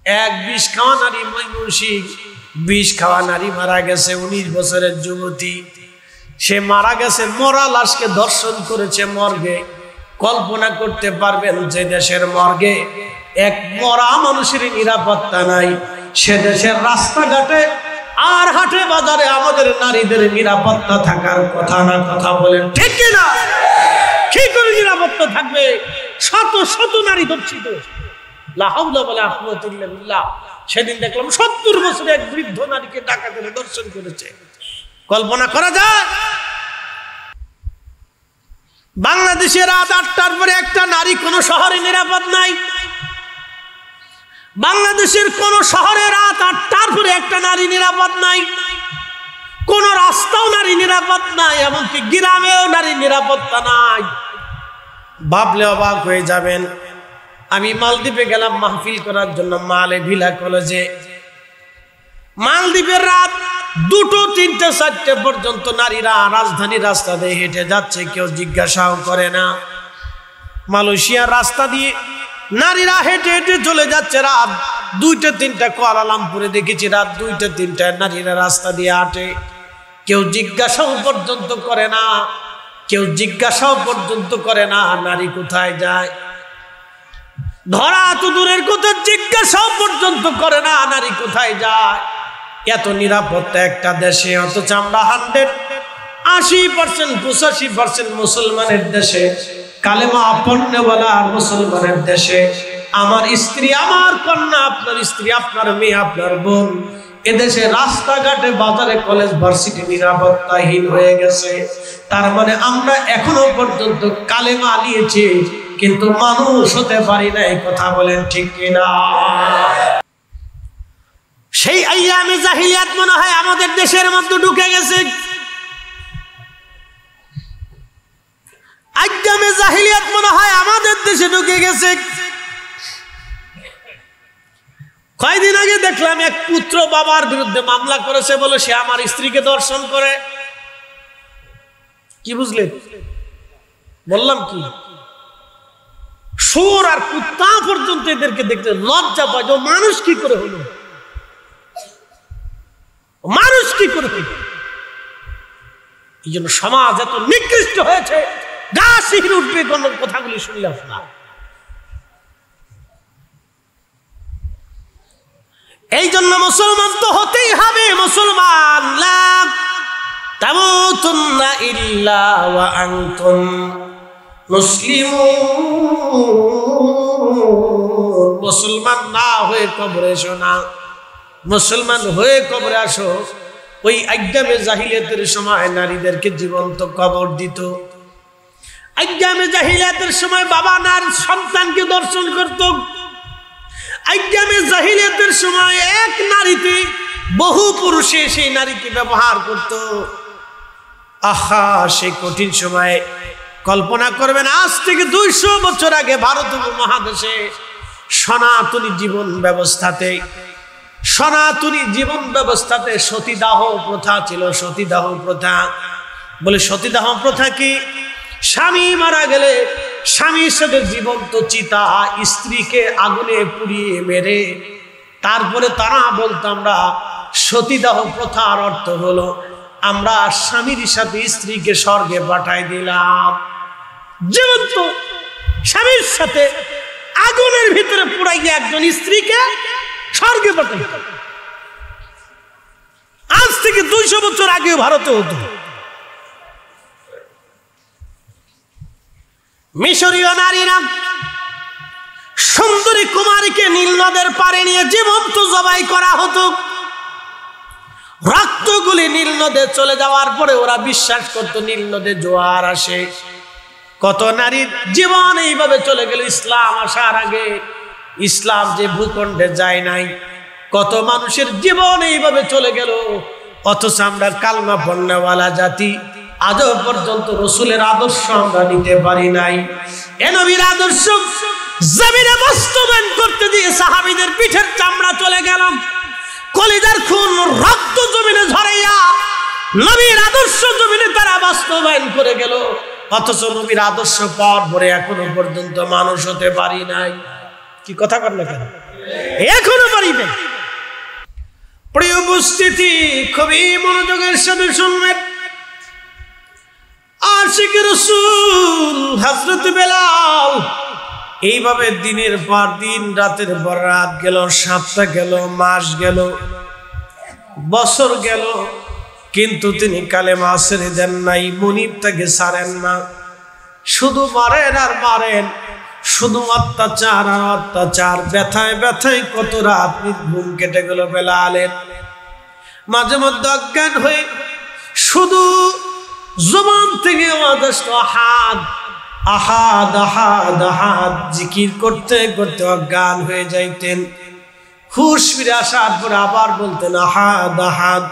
এক বিষ খাওয়া নারী ময়মনসিংহ, বিষ খাওয়া নারী মারা গেছে, 19 বছরের যুবতী। সে মারা গেছে, মরা লাশকে দর্শন করেছে মর্গে। কল্পনা করতে পারবেন যে দেশের মর্গে এক মরা মানুষের নিরাপত্তা নাই, সে দেশের রাস্তাঘাটে আর হাটে বাজারে আমাদের নারীদের নিরাপত্তা থাকার কথা না? কথা বলেন ঠিক কিনা? কি করে নিরাপত্তা থাকবে? শত শত নারী ধর্ষিত, লা হাওলা ওয়ালা কুওয়াতা ইল্লা বিল্লাহ। সেদিন দেখলাম 70 বছরের এক বৃদ্ধ নারীকে ডাকাতেরা দর্শন করেছে। কল্পনা করা যায়? বাংলাদেশে রাত 8টার পরে একটা নারী কোন শহরে নিরাপদ নাই। বাংলাদেশের কোন শহরে রাত 8টার পরে একটা নারী নিরাপদ নাই। কোন রাস্তাও নারী নিরাপদ নাই, এমনকি গ্রামেও নারী নিরাপত্তা নাই। ভাবলে অবাক হয়ে যাবেন। আমি মালদ্বীপে গেলাম মাহফিল করার জন্য, মালে ভিলা কলেজে। মালদ্বীপের রাত 2টো 3টে 4টে পর্যন্ত নারীরা রাজধানী রাস্তা দিয়ে হেঁটে যাচ্ছে, কেউ জিজ্ঞাসাও করে না। মালয়েশিয়ার রাস্তা দিয়ে নারীরা হেঁটে হেঁটে চলে যাচ্ছে। রাত 2টে 3টে কুয়ালালামপুরে দেখেছি রাত 2টে 3টে নারীরা রাস্তা দিয়ে হাঁটে, কেউ জিজ্ঞাসাও পর্যন্ত করে না। কেউ জিজ্ঞাসাও পর্যন্ত করে না নারী কোথায় যায়। ধরা তো দূরের কথা, জিজ্ঞাসাও পর্যন্ত করে না নারী কোথায় যায়। এত নিরাপত্তা একটা দেশে, অথচ আমরা 80% 85% মুসলমানের দেশে, কালেমা পড়নেওয়ালা মুসলমানের দেশে, আমার স্ত্রী, আমার কন্যা, আপনার স্ত্রী, আপনার মেয়ে, আপনার বোন, এদেশে রাস্তাঘাটে বাজারে কলেজ ভার্সিটি নিরাপত্তাহীন হয়ে গেছে। তার মানে আমরা এখনো পর্যন্ত কালেমা নিয়েছি কিন্তু মানুষ হতে পারি না। এই কথা বলেন ঠিক কিনা? সেই আইয়ামে জাহিলিয়াত মনে হয় আমাদের দেশের মধ্যে ঢুকে গেছে। আইয়ামে জাহিলিয়াত মনে হয় আমাদের দেশে ঢুকে গেছে। কয়েকদিন আগে দেখলাম এক পুত্র বাবার বিরুদ্ধে মামলা করেছে, বলে সে আমার স্ত্রীকে ধর্ষণ করে। কি বুঝলেন? বললাম কি, শুয়োর আর কুত্তা পর্যন্ত এদেরকে দেখতে লজ্জা পায়। মানুষ কি করে হলো? মানুষ কি করে হলো? এই জন্য সমাজ এত নিকৃষ্ট হয়েছে, গা শিহরে উঠবে কোন কথাগুলি শুনলে আপনার। এই জন্য মুসলমান তো হতেই হবে মুসলমান। লা তামুতুন্না ইল্লা ওয়া আনতুম মুসলিমুন। মুসলমান না হয়ে কবরে এসো না, মুসলমান হয়ে কবরে আসো। ওই আইয়ামে জাহিলিয়াতের সময় নারীদেরকে জীবন্ত কবর দিত। আইয়ামে জাহিলিয়াতের সময় বাবা নার সন্তানকে দর্শন করত। আইয়ামে জাহিলিয়াতের সময় এক নারীতে বহু পুরুষে সেই নারীকে ব্যবহার করত। আহা, সেই কঠিন সময়ে কল্পনা করবেন, আজ থেকে 200 বছর আগে ভারত উপমহাদেশে সনাতনী জীবন ব্যবস্থাতে সতীদাহ প্রথা ছিল। সতীদাহ প্রথা বলে, সতীদাহ প্রথা কি? স্বামী মারা গেলে স্বামীর সাথে জীবন্ত চিতা স্ত্রীকে আগুনে পুড়িয়ে মেরে তারপরে তারা বলতো আমরা সতীদাহ প্রথার অর্থ হলো আমরা স্বামীর সাথে স্ত্রীকে স্বর্গে পাঠাই দিলাম। জীবন্ত স্বামীর সাথে আগুনের ভিতরে পুড়াইয়া একজন স্ত্রীকে স্বর্গে পাঠাই। আজ থেকে 200 বছর আগে ভারতে হতো। মিশরীয় নারীরা সুন্দরী কুমারীকে নীল নদের পাড়ে নিয়ে জীবন্ত জবাই করা হতো। রক্তগুলি নীল নদে চলে যাওয়ার পরে ওরা বিশ্বাস করতো নীল নদে জোয়ার আসে। কত নারীর জীবন এইভাবে চলে গেল ইসলাম আসার আগে। ইসলাম যে ভূখণ্ডে যায় নাই, কত মানুষের জীবন এইভাবে চলে গেল। অথচ আমরা কালমা পড়নেওয়ালা জাতি, আজও পর্যন্ত রসুলের আদর্শ আমরা নিতে পারি নাই। এ নবীর আদর্শ জমিনে বাস্তবায়ন করতে দিয়ে সাহাবীদের পিঠের চামড়া চলে গেল, কলিজার খুন রক্ত জমিনে ঝরাইয়া নবীর আদর্শ জমিনে তারা বাস্তবায়ন করে গেল। অথচ নবীর আদর্শ পাওয়ার পরে এখনো পর্যন্ত মানুষ হতে পারি নাই। কি কথা বল না কেন? এখনো পারি নাই। প্রিয় উপস্থিতি, খুবই মনোযোগের সাথে শুনবেন। আশিক রাসূল হযরত বেলাল এইভাবে দিনের পর দিন, রাতের পর রাত গেল, সপ্তাহ গেল, মাস গেল, বছর গেল, কিন্তু তিনি কালেমা ছেড়ে দেন নাই, মুনিব তাকে ছাড়েন না। শুধু মারেন আর মারেন, শুধু অত্যাচার আর অত্যাচার, ব্যথায় ব্যথায় কত রাত ঘুম কেটে গেল বেলালের। মাঝে মধ্যে অজ্ঞান হয়ে শুধু জবান থেকে আওয়াজ আসতো আহাদ আহাদ আহাদ আহাদ, জিকির করতে করতে অজ্ঞান হয়ে যাইতেন। হুশ ফিরে আসার পরে আবার বলতেন আহাদ আহাদ,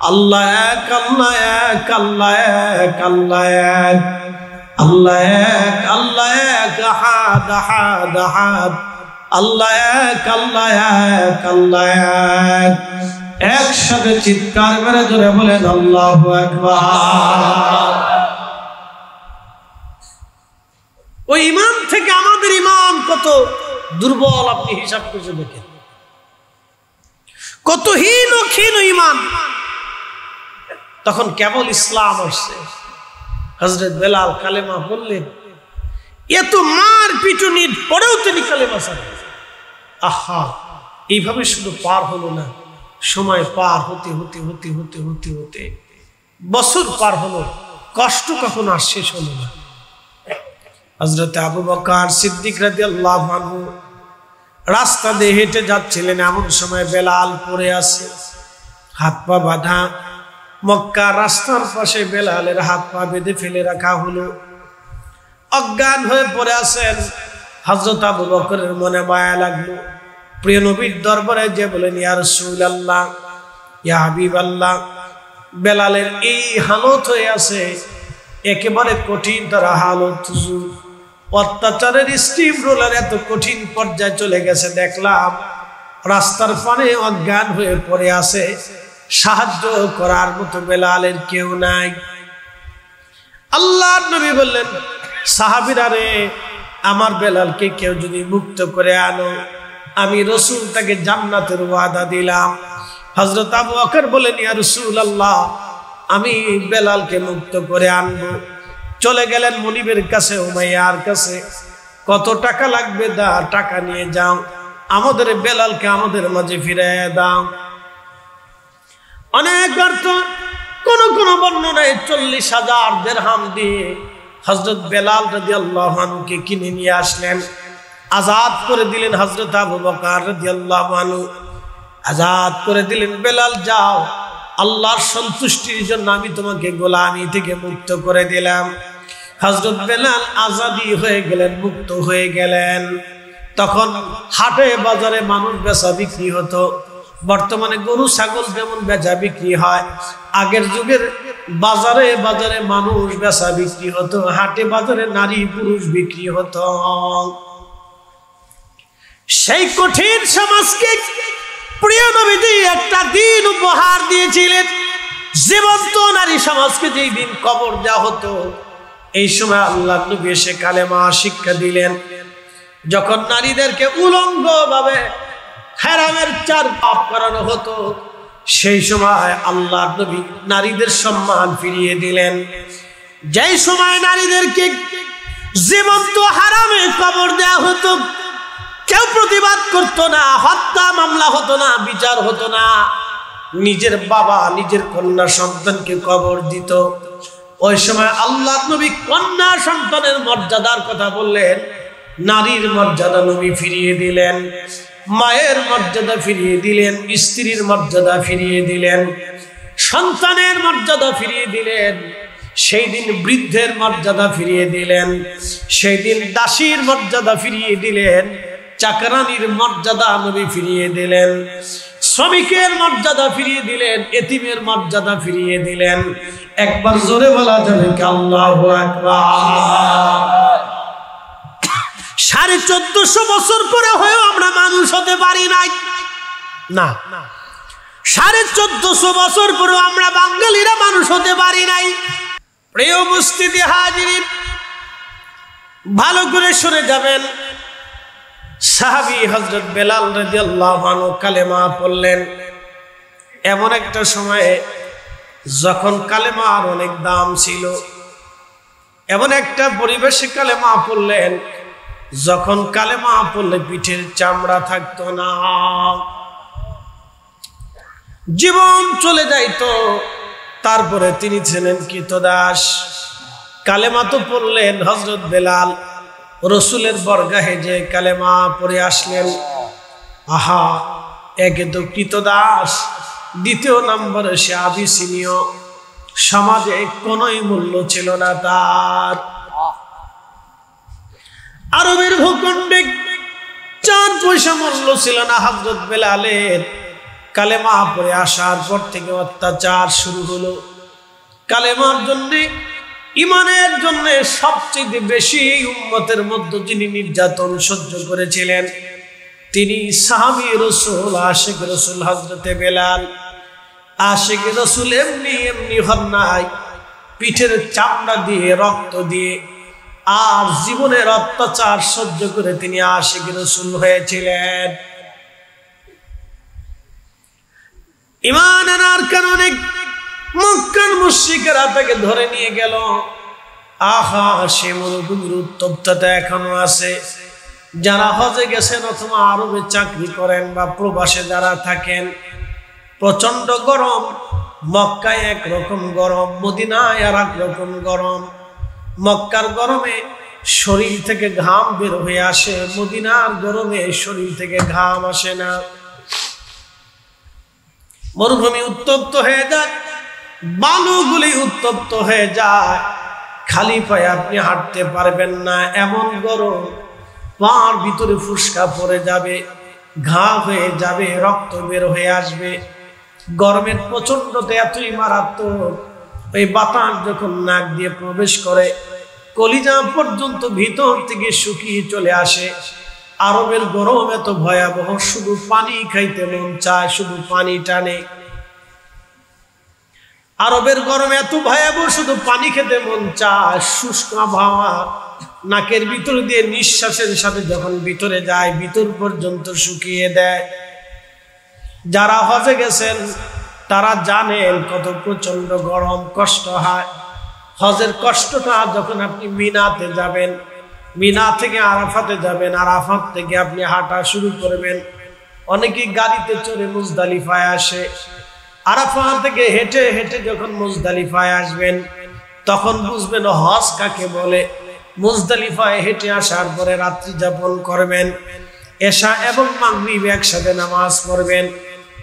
আল্লাহ এক, আল্লাহ এক, আল্লাহ এক, আল্লাহ এক, আল্লাহ এক, আল্লাহ এক, আহাদ আহাদ আহাদ, আল্লাহ এক, আল্লাহ এক, আল্লাহ এক। একসাথে চিৎকার মেরে জোরে বলেন আল্লাহু আকবার। ওই ইমান থেকে আমাদের ইমান কত দুর্বল আপনি হিসাব করে দেখেন, কত হীন ও ক্ষীণ ইমান। তখন কেবল ইসলাম আসছে। হযরত বেলাল কালেমা বললেন, এত মার পিটুনির পরেও তিনি কালেমা ছাড়লেন। আহা, এইভাবে শুধু পার হলো না, সময় পার হতে হতে হতে হতে হতে হতে বছর পার হলো, কষ্ট কখনো আর শেষ হলো না। হযরত আবু বকর সিদ্দিক রাদিয়াল্লাহু আনহু রাস্তা দিয়ে হেঁটে যাচ্ছিলেন, এমন সময় বেলাল পড়ে আছে, হাত পা বাঁধা। মক্কা রাস্তার পাশে বেলালের হাত পা বেঁধে ফেলে রাখা হলো, অজ্ঞান হয়ে পড়ে আছেন। হযরত আবু বকরের মনে মায়া লাগলো, প্রিয় নবীর দরবারে যে বলেন ইয়া রাসূলুল্লাহ, ইয়া হাবিবাল্লাহ, বেলালের এই হালত হয়ে আছে, একেবারে কঠিন তার হালত, অত্যাচারের স্টিম রোলার এত কঠিন পর্যায়ে চলে গেছে, দেখলাম রাস্তার পানে অজ্ঞান হয়ে পড়ে আছে, সাহায্য করার মতো বেলালের কেউ নাই। আল্লাহর নবী বললেন, সাহাবীরা রে, আমার বেলালকে কেউ যদি মুক্ত করে আনো, আমি রাসূল তাকে জান্নাতের ওয়াদা দিলাম। হযরত আবু বকর বলেন, ইয়া রাসূলুল্লাহ, আমি বেলালকে মুক্ত করে আনবো। চলে গেলেন মুনিবের কাছে, উমাইয়ার কাছে। কত টাকা লাগবে? দা, টাকা নিয়ে যাও, আমাদের বেলালকে আমাদের মাঝে ফিরিয়ে দাও। অনেক অর্থ, কোন কোন বর্ণনায় 40,000 দিরহাম দিয়ে হযরত বেলাল রাদিয়াল্লাহু আনহুকে কিনে নিয়ে আসলেন, আজাদ করে দিলেন। হযরত আবু বকর রাদিয়াল্লাহু আনহু আজাদ করে দিলেন, বেলাল যাও, আল্লাহর সন্তুষ্টির জন্য আমি তোমাকে গোলামি থেকে মুক্ত করে দিলাম। হযরত বেলাল আজাদি হয়ে গেলেন, মুক্ত হয়ে গেলেন। তখন হাটে বাজারে মানুষ বেচা বিক্রি হতো, বর্তমানে গরু ছাগল যেমন বেচা বিক্রি হয়, আগের যুগের বাজারে বাজারে মানুষ বেচা বিক্রি হতো, হাটে বাজারে নারী পুরুষ বিক্রি হতো। সেই কঠিন সমাজকে প্রিয় নবীজি একটা দিন উপহার দিয়েছিলেন, জীবন্ত নারী সমাজকে যেই দিন কবর দেওয়া হতো, এই সময় আল্লাহ নবী এসে কালেমা শিক্ষা দিলেন। যখন নারীদেরকে উলঙ্গ ভাবে হারামের 4 পাপ করানো হতো, সেই সময় আল্লাহ নবী নারীদের সম্মান ফিরিয়ে দিলেন। যেই সময় নারীদেরকে জীবন্ত হারামে কবর দেওয়া হতো, কেউ প্রতিবাদ করতো না, হত্যা মামলা হতো না, বিচার হতো না। নিজের বাবা নিজের কন্যা সন্তানকে কবর দিত। ওই সময় আল্লাহ নবী কন্যা সন্তানের মর্যাদার কথা বললেন, নারীর মর্যাদা নবী ফিরিয়ে দিলেন, মায়ের মর্যাদা ফিরিয়ে দিলেন, স্ত্রীর মর্যাদা ফিরিয়ে দিলেন, সন্তানের মর্যাদা ফিরিয়ে দিলেন। সেই দিন বৃদ্ধের মর্যাদা ফিরিয়ে দিলেন, সেই দিন দাসীর মর্যাদা ফিরিয়ে দিলেন, চাকরানির মর্যাদা নবী ফিরিয়ে দিলেন, শ্রমিকের মর্যাদা ফিরিয়ে দিলেন, এতিমের মর্যাদা ফিরিয়ে দিলেন। একবার জোরে বলা যাবে কি আল্লাহু আকবার। 1450 বছর পরে হয়েও আমরা মানুষ হতে পারি নাই না, 1450 বছর পরেও আমরা বাঙালিরা মানুষ হতে পারি নাই। প্রিয় উপস্থিতি হাজিরিন, ভালো করে শুনে যাবেন। সাহাবী হযরত বেলাল রাদিয়াল্লাহু আনহু কালেমা পড়লেন। এমন একটা সময়ে যখন কালেমার অনেক দাম ছিল, এমন একটা পরিবেশে কালেমা পড়লেন যখন কালেমা পড়লে পিঠের চামড়া থাকতো না, জীবন চলে যাইতো। তারপরে তিনি ছিলেন কৃতদাস। কালেমা তো পড়লেন হযরত বেলাল, রসুলের বরগাহে যে কালেমা পড়ে আসলেন। আহা, একে তো কৃতদাস, দ্বিতীয় নম্বরে সে আবিসিনীয়, সমাজে কোনোই মূল্য ছিল না তার। আরবের ভূখণ্ডে 4 পয়সা মূল্য ছিল না হযরত বেলালের। কালেমা পড়ে আসার পর থেকে অত্যাচার শুরু হলো। কালেমার জন্য, ইমানের জন্য সবচেয়ে বেশি উম্মতের মধ্যে যিনি নির্যাতন সহ্য করেছিলেন তিনি সাহাবী রাসূল, আশিক রাসূল হযরতে বেলাল। আশিক রাসূল এমনি এমনি হন নাই, পিঠের চামড়া দিয়ে, রক্ত দিয়ে আর জীবনের অত্যাচার সহ্য করে তিনি আশিক রাসূল হয়েছিলেন। ঈমান আনার কারণে মক্কার মুশরিকরা তাকে ধরে নিয়ে গেল। আহা, সে মরুভূমির উত্তপ্ততা এখনো আছে। যারা হজে গেছেন অথবা আরবে চাকরি করেন বা প্রবাসে যারা থাকেন, প্রচন্ড গরম। মক্কায় একরকম গরম, মদিনায় আর এক রকম গরম। মক্কার গরমে শরীর থেকে ঘাম বের হয়ে আসে, মদিনার গরমে শরীর থেকে ঘাম আসে না। মরুভূমি উত্তপ্ত হয়ে যায়, বালুগুলি উত্তপ্ত হয়ে যায়, খালি পায়ে আপনি হাঁটতে পারবেন না, এমন গরম। পার ভিতরে ফুসকা পড়ে যাবে, ঘা হয়ে যাবে, রক্ত বের হয়ে আসবে। গরমের প্রচন্ডতা এতই মারাত্মক, ওই বাতাস যখন নাক দিয়ে প্রবেশ করে কলিজা পর্যন্ত ভিতর থেকে শুকিয়ে চলে আসে। আরবের গরম এত ভয়াবহ, শুধু পানি খাইতে মন চায়, শুধু পানি টানে। আরবের গরম এত ভয়াবহ, শুধু পানি খেতে মন চায়। শুষ্ক আবহাওয়া, নাকের ভিতর দিয়ে নিঃশ্বাসের সাথে যখন ভিতরে যায়, ভিতর পর্যন্ত শুকিয়ে দেয়। যারা হজে গেছেন তারা জানেন কত প্রচন্ড গরম, কষ্ট হয়। হজের কষ্টটা যখন আপনি মিনাতে যাবেন, মিনা থেকে আরাফাতে যাবেন, আরাফাত থেকে আপনি হাঁটা শুরু করবেন। অনেকে গাড়িতে চড়ে মুজদালিফায় আসে। আরাফাত থেকে হেঁটে হেঁটে যখন মুজদালিফায় আসবেন তখন বুঝবেন হজ কাকে বলে। মুজদালিফায় হেঁটে আসার পরে রাত্রি যাপন করবেন, এশা এবং মাগরিব একসাথে নামাজ পড়বেন।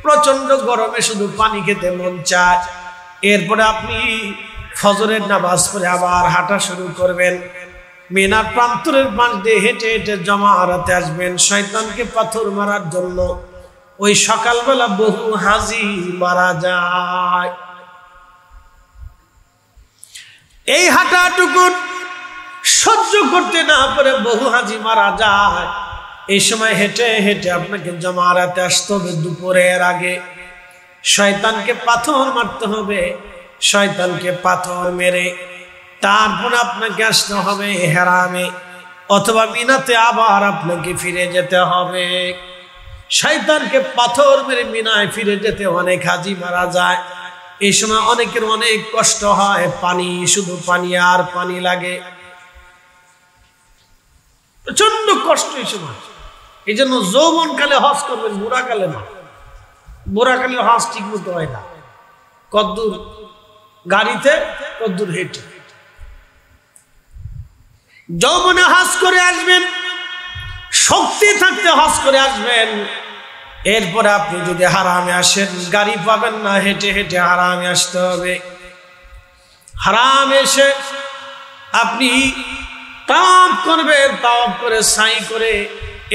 প্রচন্ড গরমে শুধু পানি খেতে মন চায়। এরপরে আপনি ফজরের নামাজ পড়ে আবার হাঁটা শুরু করবেন। মিনার প্রান্তরের পাশ দিয়ে হেঁটে হেঁটে জমারাতে আসবেন শয়তানকে পাথর মারার জন্য। ওই সকালবেলা বহু হাজি মারা যায়। এই হাঁটাটুকু সহ্য করতে না পারে বহু হাজি মারা যায়। এই সময় হেঁটে হেঁটে আপনাকে জমারাতে আসতে হবে দুপুরের আগে। শয়তানকে পাথর মারতে হবে, শয়তানকে পাথর মেরে তারপর আপনাকে আসতে হবে হেরামে অথবা মিনাতে, আবার আপনাকে ফিরে যেতে হবে। শয়তানকে পাথর মেরে মিনায় ফিরে যেতে অনেক হাজি মারা যায়। এই সময় অনেকের অনেক কষ্ট হয়, পানি, শুধু পানি আর পানি লাগে, প্রচন্ড কষ্ট এই সময়। এই জন্য যৌবন কালে হজ করবেন, বুড়া কালে না। বুড়া কালে হজ ঠিক মতো হয় না। কদ্দুর গাড়িতে, কদ্দুর হেঁটে। যৌবনে হজ করে আসবেন, শক্তি থাকতে হজ করে আসবেন। এরপরে আপনি যদি হারামে আসেন, গাড়ি পাবেন না, হেঁটে হেঁটে হারামে আসতে হবে। হারাম এসে আপনি তাওয়াফ করবেন, তাওয়াফ করে সাই করে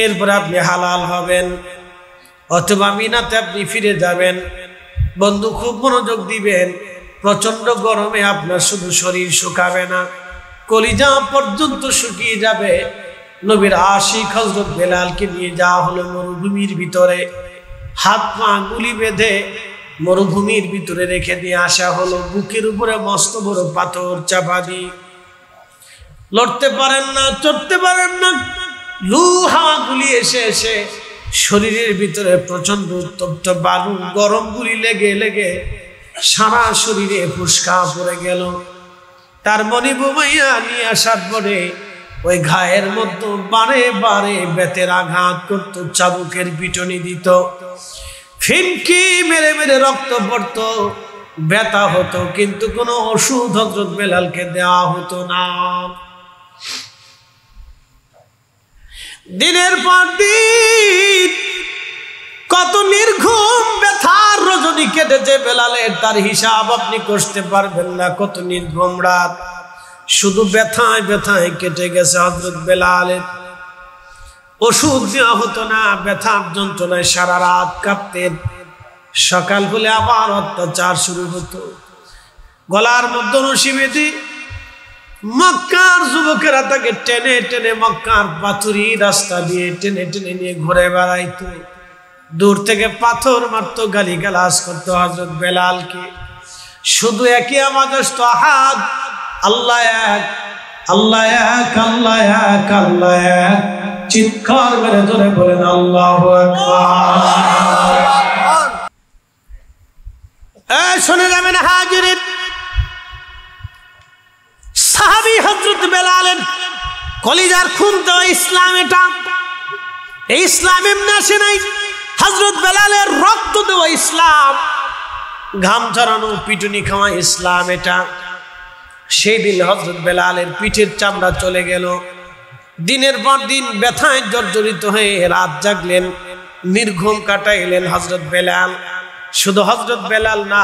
এরপরে আপনি হালাল হবেন। অথবা মিনাতে আপনি ফিরে যাবেন। বন্ধু খুব মনোযোগ দিবেন, প্রচন্ড গরমে আপনার শুধু শরীর শুকাবে না, কলিজা পর্যন্ত শুকিয়ে যাবে। নবীর আশিক হযরত বেলালকে নিয়ে যাওয়া হলো মরুভূমির ভিতরে, হাত পা গুলি বেঁধে মরুভূমির ভিতরে রেখে দিয়ে আসা হলো। বুকের উপরে মস্ত বড় পাথর চাপা দিয়ে, লড়তে পারেন না, চড়তে পারেন না, লু হাওয়াগুলি এসে এসে শরীরের ভিতরে প্রচন্ড উত্তপ্ত বালু গরম গুলি লেগে লেগে সারা শরীরে ফুসকা পড়ে গেল। তার মনি বুমাইয়া নিয়ে আসার পরে ওই ঘায়ের মধ্যে বারে বারে বেতের আঘাত করত, চাবুকের পিটনি দিত, ফিনকি মেরে মেরে রক্ত পড়ত, ব্যথা হতো, কিন্তু কোনো ওষুধ হযরত বেলালকে দেওয়া হতো না। দিনের পর দিন কত নির্ঘুম ব্যথার রজনী কেটেছে বেলালের, তার হিসাব আপনি করতে পারবেন না। কত নির্ঘুম রাত শুধু ব্যথায় ব্যথায় কেটে গেছে হযরত বেলালের। ওষুধ দেওয়া হতো না, ব্যথার যন্ত্রণায় সারা রাত কাঁপতেন। সকাল হলে আবার অত্যাচার শুরু হতো। গলার মধ্যে রশি বেঁধে মক্কার যুবকেরা তাকে টেনে টেনে মক্কার পাথুরি রাস্তা দিয়ে টেনে টেনে নিয়ে ঘুরে বেড়াইতো। দূর থেকে পাথর মারতো, গালিগালাজ করতো হযরত বেলালকে। শুধু একই আওয়াজ আসতো, আহাদ, আল্লাহ এক, আল্লাহ এক, আল্লাহ এক, আল্লাহ এক। চিৎকার মেরে জোরে বলেন আল্লাহু আকবার। শুনে যাবেন হাজিরিন, সাহাবী হযরত বেলালের কলিজার খুন তো ইসলাম। এটা এই ইসলাম এমনি আসে নাই, হযরত বেলালের রক্ত দেওয়া ইসলাম, ঘাম ঝরানো পিটুনি খাওয়া ইসলাম এটা। সেই দিন হযরত বেলালের পিঠের চামড়া চলে গেল। দিনের পর দিন ব্যথায় জর্জরিত হয়ে রাত জাগলেন, নির্ঘুম কাটাইলেন হযরত বেলাল। শুধু হযরত বেলাল না,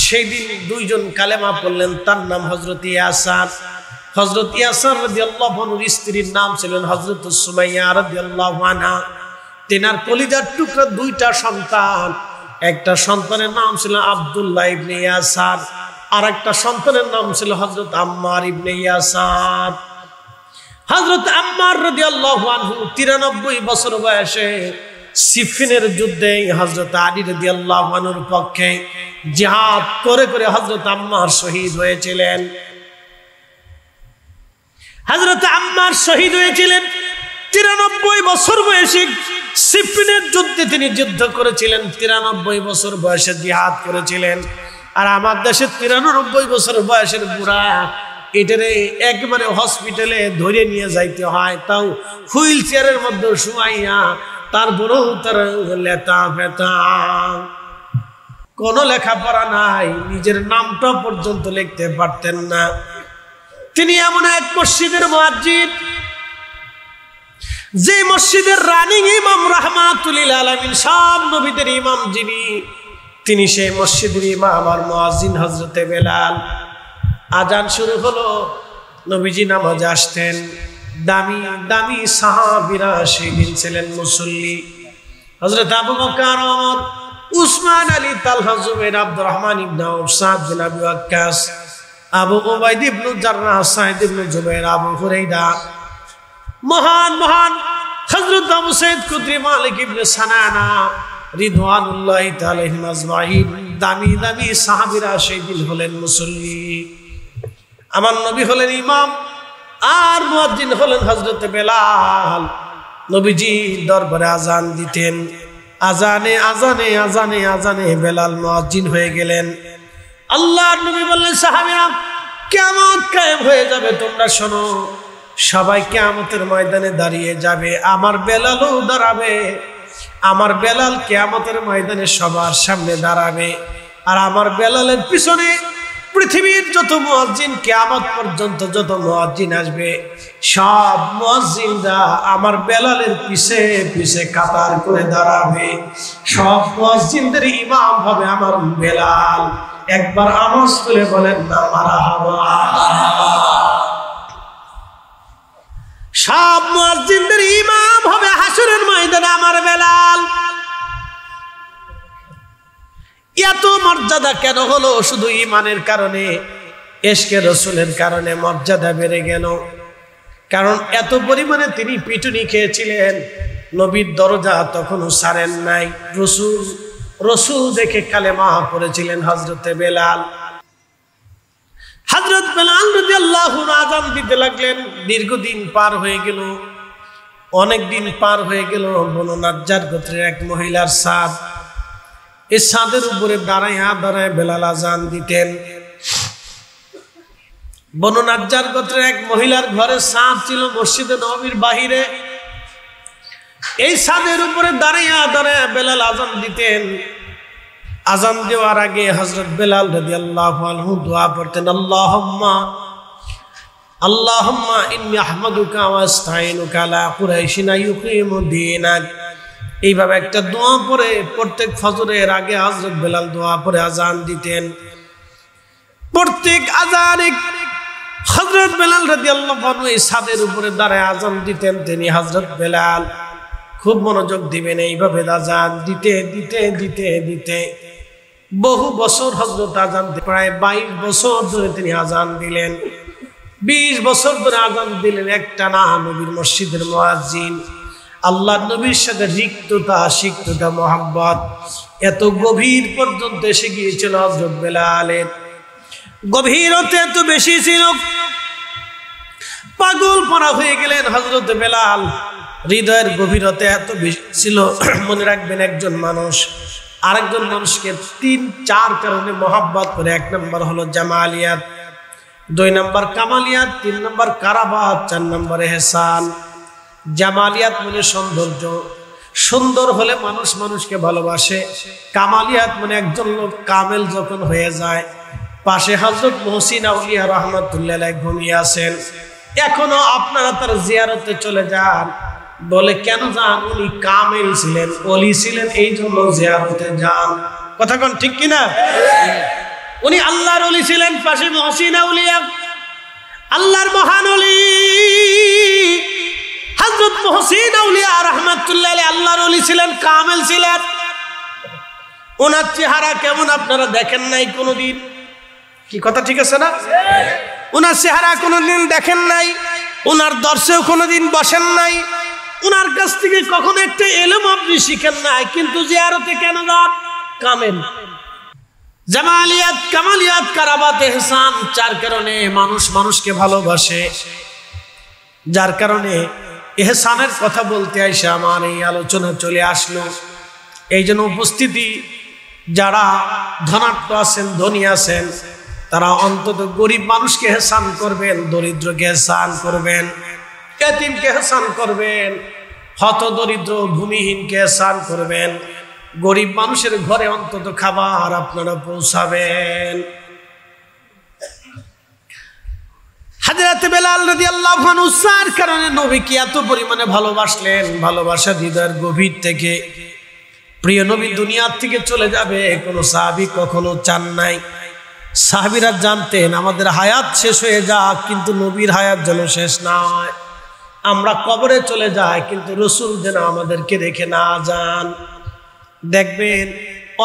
সেই দিন দুইজন কালেমা পড়লেন, তার নাম হযরত ইয়াসার। হযরত ইয়াসার রাদিয়াল্লাহু আনহুর স্ত্রীর নাম ছিলেন হযরত সুমাইয়া রাদিয়াল্লাহু আনহা। তেনার কলিজার টুকরা দুইটা সন্তান, একটা সন্তানের নাম ছিল আব্দুল্লাহ ইবনে ইয়াসার, আর একটা সন্তানের নাম ছিল হযরত আম্মার ইবনে ইয়াসার। হযরত আম্মার রাদিয়াল্লাহু আনহু 93 বছর বয়সে সিফিনের যুদ্ধে হযরত আলী রাদিয়াল্লাহু আনহুর পক্ষে জিহাদ করে করে হযরত আম্মার শহীদ হয়েছিলেন। হযরত আম্মার শহীদ হয়েছিলেন 93 বছর বয়সে। সিফিনের যুদ্ধে তিনি যুদ্ধ করেছিলেন, 93 বছর বয়সে জিহাদ করেছিলেন। আর আমার দেশে 93 বছর বয়সের বুড়া এটারে একবারে হসপিটালে ধরে নিয়ে যাইতে হয়, তাও হুইল চেয়ারের মধ্যে শুয়াইয়া, তারপরেও তার লেতা ফেতা, কোনো লেখাপড়া নাই, নিজের নামটা পর্যন্ত লিখতে পারতেন না। তিনি এমন এক মসজিদের মুয়াজ্জিন, যে মসজিদের রানিং ইমাম রাহমাতুল লিল আলামিন, সব নবীদের ইমাম যিনি, তিনি সেই মসজিদের ইমাম আর মুয়াজ্জিন হযরতে বেলাল। আজান শুরু হলো, নবীজি নামাজে আসতেন। দামি দামি সাহাবীরা সেই দিন ছিলেন মুসল্লি। হযরত আবু বকর, ওমর, উসমান, আলী, তালহা, জুবাইর, আব্দুর রহমান ইবনে আউফ, সাদ বিন আবি ওয়াক্কাস, আবু উবাইদ ইবনে জাররাহ, সাঈদ ইবনে জুবাইর, আবু হুরায়রা, মহান মহান হযরত আবু সাঈদ খুদরি, মালিক ইবনে সানানা রিদওয়ানুল্লাহি তাআলা আলাইহিম আজমাইন, দামি দামি সাহাবীরা সেই দিন হলেন মুসল্লি। আমার নবী হলেন ইমাম, আর মুয়াজ্জিন হলেন হযরত বেলাল। নবীজি দরবারে আজান দিতেন, আজানে আজানে আজানে আজানে বেলাল মুয়াজ্জিন হয়ে গেলেন। আল্লাহর নবী বললেন, সাহাবীরা, কিয়ামত কায়েম হয়ে যাবে, তোমরা শোনো, সবাই কিয়ামতের ময়দানে দাঁড়িয়ে যাবে, আমার বেলালও দাঁড়াবে। আমার বেলাল কিয়ামতের ময়দানে সবার সামনে দাঁড়াবে, আর আমার বেলালের পিছনে পৃথিবীর যত মুয়াজ্জিন, কিয়ামত পর্যন্ত যত মুয়াজ্জিন আসবে, সব মুয়াজ্জিনরা আমার বেলালের পিছে পিছে কাতার করে দাঁড়াবে। সব মুয়াজ্জিনদের ইমাম হবে আমার বেলাল। একবার আওয়াজ তুলে বলেন না মারহাবা। সব মুয়াজ্জিনদের ইমাম হবে হাসরের ময়দানে আমার বেলাল। এত মর্যাদা কেন হলো? শুধু ঈমানের কারণে, ইশকে রাসূলের কারণে মর্যাদা বেড়ে গেল। কারণ এত পরিমাণে তিনি পিটুনি খেয়েছিলেন, নবীর দরজা তখনও ছাড়েন নাই। রসূল দেখে কালেমা পড়েছিলেন হযরতে বেলাল। হযরত বেলাল রাদিয়াল্লাহু আনহু আযান দিতে লাগলেন। দীর্ঘদিন পার হয়ে গেল, অনেকদিন পার হয়ে গেল। বনু নাজ্জার গোত্রের এক মহিলার ছাদ, এই ছাদের উপরে দাঁড়াইয়া দাঁড়ায় বেলাল আজান দিতেন। বনু নাজ্জার গোত্রের এক মহিলার ঘরে ছাদ ছিল মসজিদে নববীর বাহিরে। এই ছাদের উপরে দাঁড়াইয়া দাঁড়ায় বেলাল আজান দিতেন। আজান দেওয়ার আগে হযরত বেলাল রাদিয়াল্লাহু আনহু দোয়া পড়তেন, আল্লাহুম্মা ইন্নী আহমাদুকা ওয়া আস্তাঈনুকা আলা কুরাইশিন ইউকিমুদ্দীনাক। এইভাবে একটা দোয়া পড়ে প্রত্যেক ফজরের আগে হযরত বেলাল দোয়া পড়ে আজান দিতেন। প্রত্যেক আজানে হযরত বেলাল রাদিয়াল্লাহু আনহু এই ছাদের উপরে দাঁড়ায় আজান দিতেন। তিনি হযরত বেলাল খুব মনোযোগ দিবেন, এইভাবে আজান দিতে দিতে দিতে দিতে বহু বছর হযরত আজান, প্রায় 22 বছর ধরে তিনি আজান দিলেন। 20 বছর ধরে আজান দিলেন একটানা। নবীর মসজিদের মুয়াজ্জিন, আল্লাহর নবীর সাথে রিক্ততা, সিক্ততা, মোহাব্বত এত গভীর পর্যন্ত এসে গিয়েছিল। হযরত বেলালের গভীরতা এত বেশি ছিল, পাগল পড়া হয়ে গেলেন হযরত বেলাল। হৃদয়ের গভীরতা এত বেশি ছিল। মনে রাখবেন, একজন মানুষ আরেকজন মানুষকে 3-4 কারণে মোহাব্বত করে। 1 নম্বর হলো জামালিয়াত, 2 নম্বর কামালিয়াত, 3 নম্বর কারাবাত, 4 নম্বর ইহসান। জামালিয়াত মানে সৌন্দর্য, সুন্দর হলে মানুষ মানুষকে ভালোবাসে। কামালিয়াত মানে একজন লোক কামেল যখন হয়ে যায়। পাশে হযরত মুহসিন আউলিয়া রাহমাতুল্লাহ আলাইহি ঘুমিয়ে আছেন, এখনো আপনারা তার জিয়ারতে চলে যান। বলে কেন যান? উনি কামেল ছিলেন, ওলি ছিলেন, এই জন্য জিয়ারতে যান। কথা কোন ঠিক কিনা? উনি আল্লাহর ওলি ছিলেন। পাশে মুহসিন আউলিয়া, আল্লাহর মহান ওলি হযরত মুহসিন আউলিয়া রাহমাতুল্লাহ আলাইহি আল্লাহর ওলি ছিলেন, কামেল ছিলেন। ওনার চেহারা কেমন আপনারা দেখেন নাই কোনোদিন? কি কথা ঠিক আছে না? ওনার চেহারা কোনোদিন দেখেন নাই, ওনার দর্শেও কোনোদিন বসেন নাই, ওনার কাছ থেকে কখনো একটা ইলম আপনি শিখেন নাই, কিন্তু জিয়ারতে কেন যান? কামেল। জামালিয়াত, কামালিয়াত, কারাবাত, ইহসান, 4 কারণে মানুষ মানুষকে ভালোবাসে। যার কারণে ইহসানের কথা বলতে আইসা আমার এই আলোচনা চলে আসলো। এই জন্য উপস্থিতি যারা ধনাঢ্য আছেন, ধনী আছেন, তারা অন্তত গরিব মানুষকে ইহসান করবেন, দরিদ্রকে ইহসান করবেন, এতিমকে ইহসান করবেন, হত দরিদ্র ভূমিহীনকে ইহসান করবেন। গরিব মানুষের ঘরে অন্তত খাবার আপনারা পৌঁছাবেন। হযরত বেলাল রাদিয়াল্লাহু আনহু সার কারণে নবীকে এত পরিমাণে ভালোবাসলেন। ভালোবাসা হৃদয়ের গভীর থেকে। প্রিয় নবী দুনিয়ার থেকে চলে যাবে কোন সাহাবী কখনো চান নাই। সাহাবীরা জানতেন আমাদের হায়াত শেষ হয়ে যাক, কিন্তু নবীর হায়াত যেন শেষ না হয়। আমরা কবরে চলে যাই, কিন্তু রাসূল যেন আমাদেরকে রেখে না যান। দেখবেন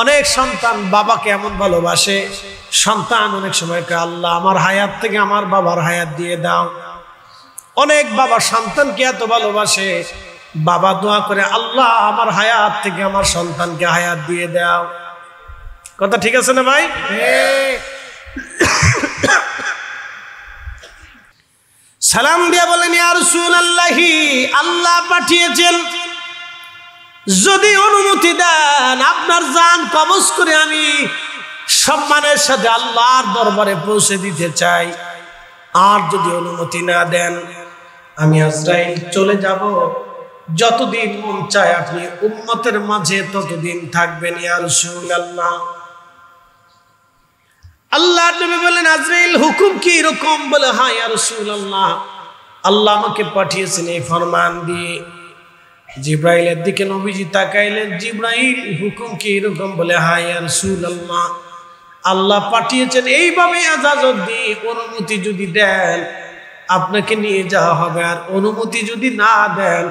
অনেক সন্তান বাবাকে এমন ভালোবাসে, সন্তান অনেক সময় কয় আল্লাহ আমার হায়াত থেকে আমার বাবার হায়াত দিয়ে দাও। অনেক বাবা সন্তানকে এত ভালোবাসে, বাবা দোয়া করে আল্লাহ আমার হায়াত থেকে আমার সন্তানকে হায়াত দিয়ে দাও। কথা ঠিক আছে না ভাই? সালাম দিয়া বলেন ইয়া রাসূলুল্লাহ, আল্লাহ পাঠিয়েছেন, যদি অনুমতি দেন আপনার জান কবজ করে আমি সম্মানের সাথে আল্লাহর দরবারে পৌঁছে দিতে চাই। আর যদি অনুমতি না দেন আমি আজরাইল চলে যাব। যতদিন মন চায় আপনি উম্মতের মাঝে ততদিন থাকবেন ইয়া রাসূলুল্লাহ। আল্লাহর নবী বলেন আজরাইল হুকুম কি এরকম? বলে হ্যাঁ ইয়া রাসূলুল্লাহ, আল্লাহ আমাকে পাঠিয়েছেন এই ফরমান দিয়ে। জিব্রাইলের দিকে নবীজি তাকাইলেন, জিব্রাইল হুকুম কি এরকম? বলে হ্যাঁ ইয়া রাসূলুল্লাহ, আল্লাহ পাঠিয়েছেন এইভাবে ইজাজত দিয়ে অনুমতি যদি দেন আপনাকে নিয়ে যাওয়া হবে, আর অনুমতি যদি না দেন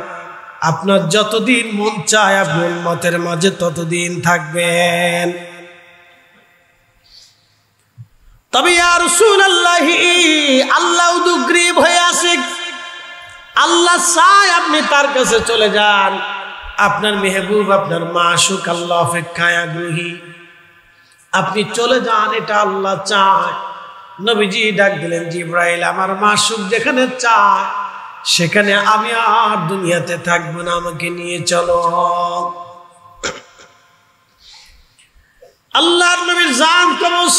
আপনার যতদিন মন চায় আপনি উম্মতের মাঝে ততদিন থাকবেন। তবে ইয়া রাসূলুল্লাহ আল্লাহ উদ্গ্রীব হয়ে আছে, আল্লাহ চায় আপনি তার কাছে চলে যান। আপনার মেহবুব, আপনার মাশুক আল্লাহ অপেক্ষায় আগ্রহী, আপনি চলে যান, এটা আল্লাহ চায়। নবীজি ডাক দিলেন জিব্রাইল, আমার মাশুক যেখানে চায় সেখানে আমি আর দুনিয়াতে থাকবো না, আমাকে নিয়ে চলো। আল্লাহর নবীর জান কবজ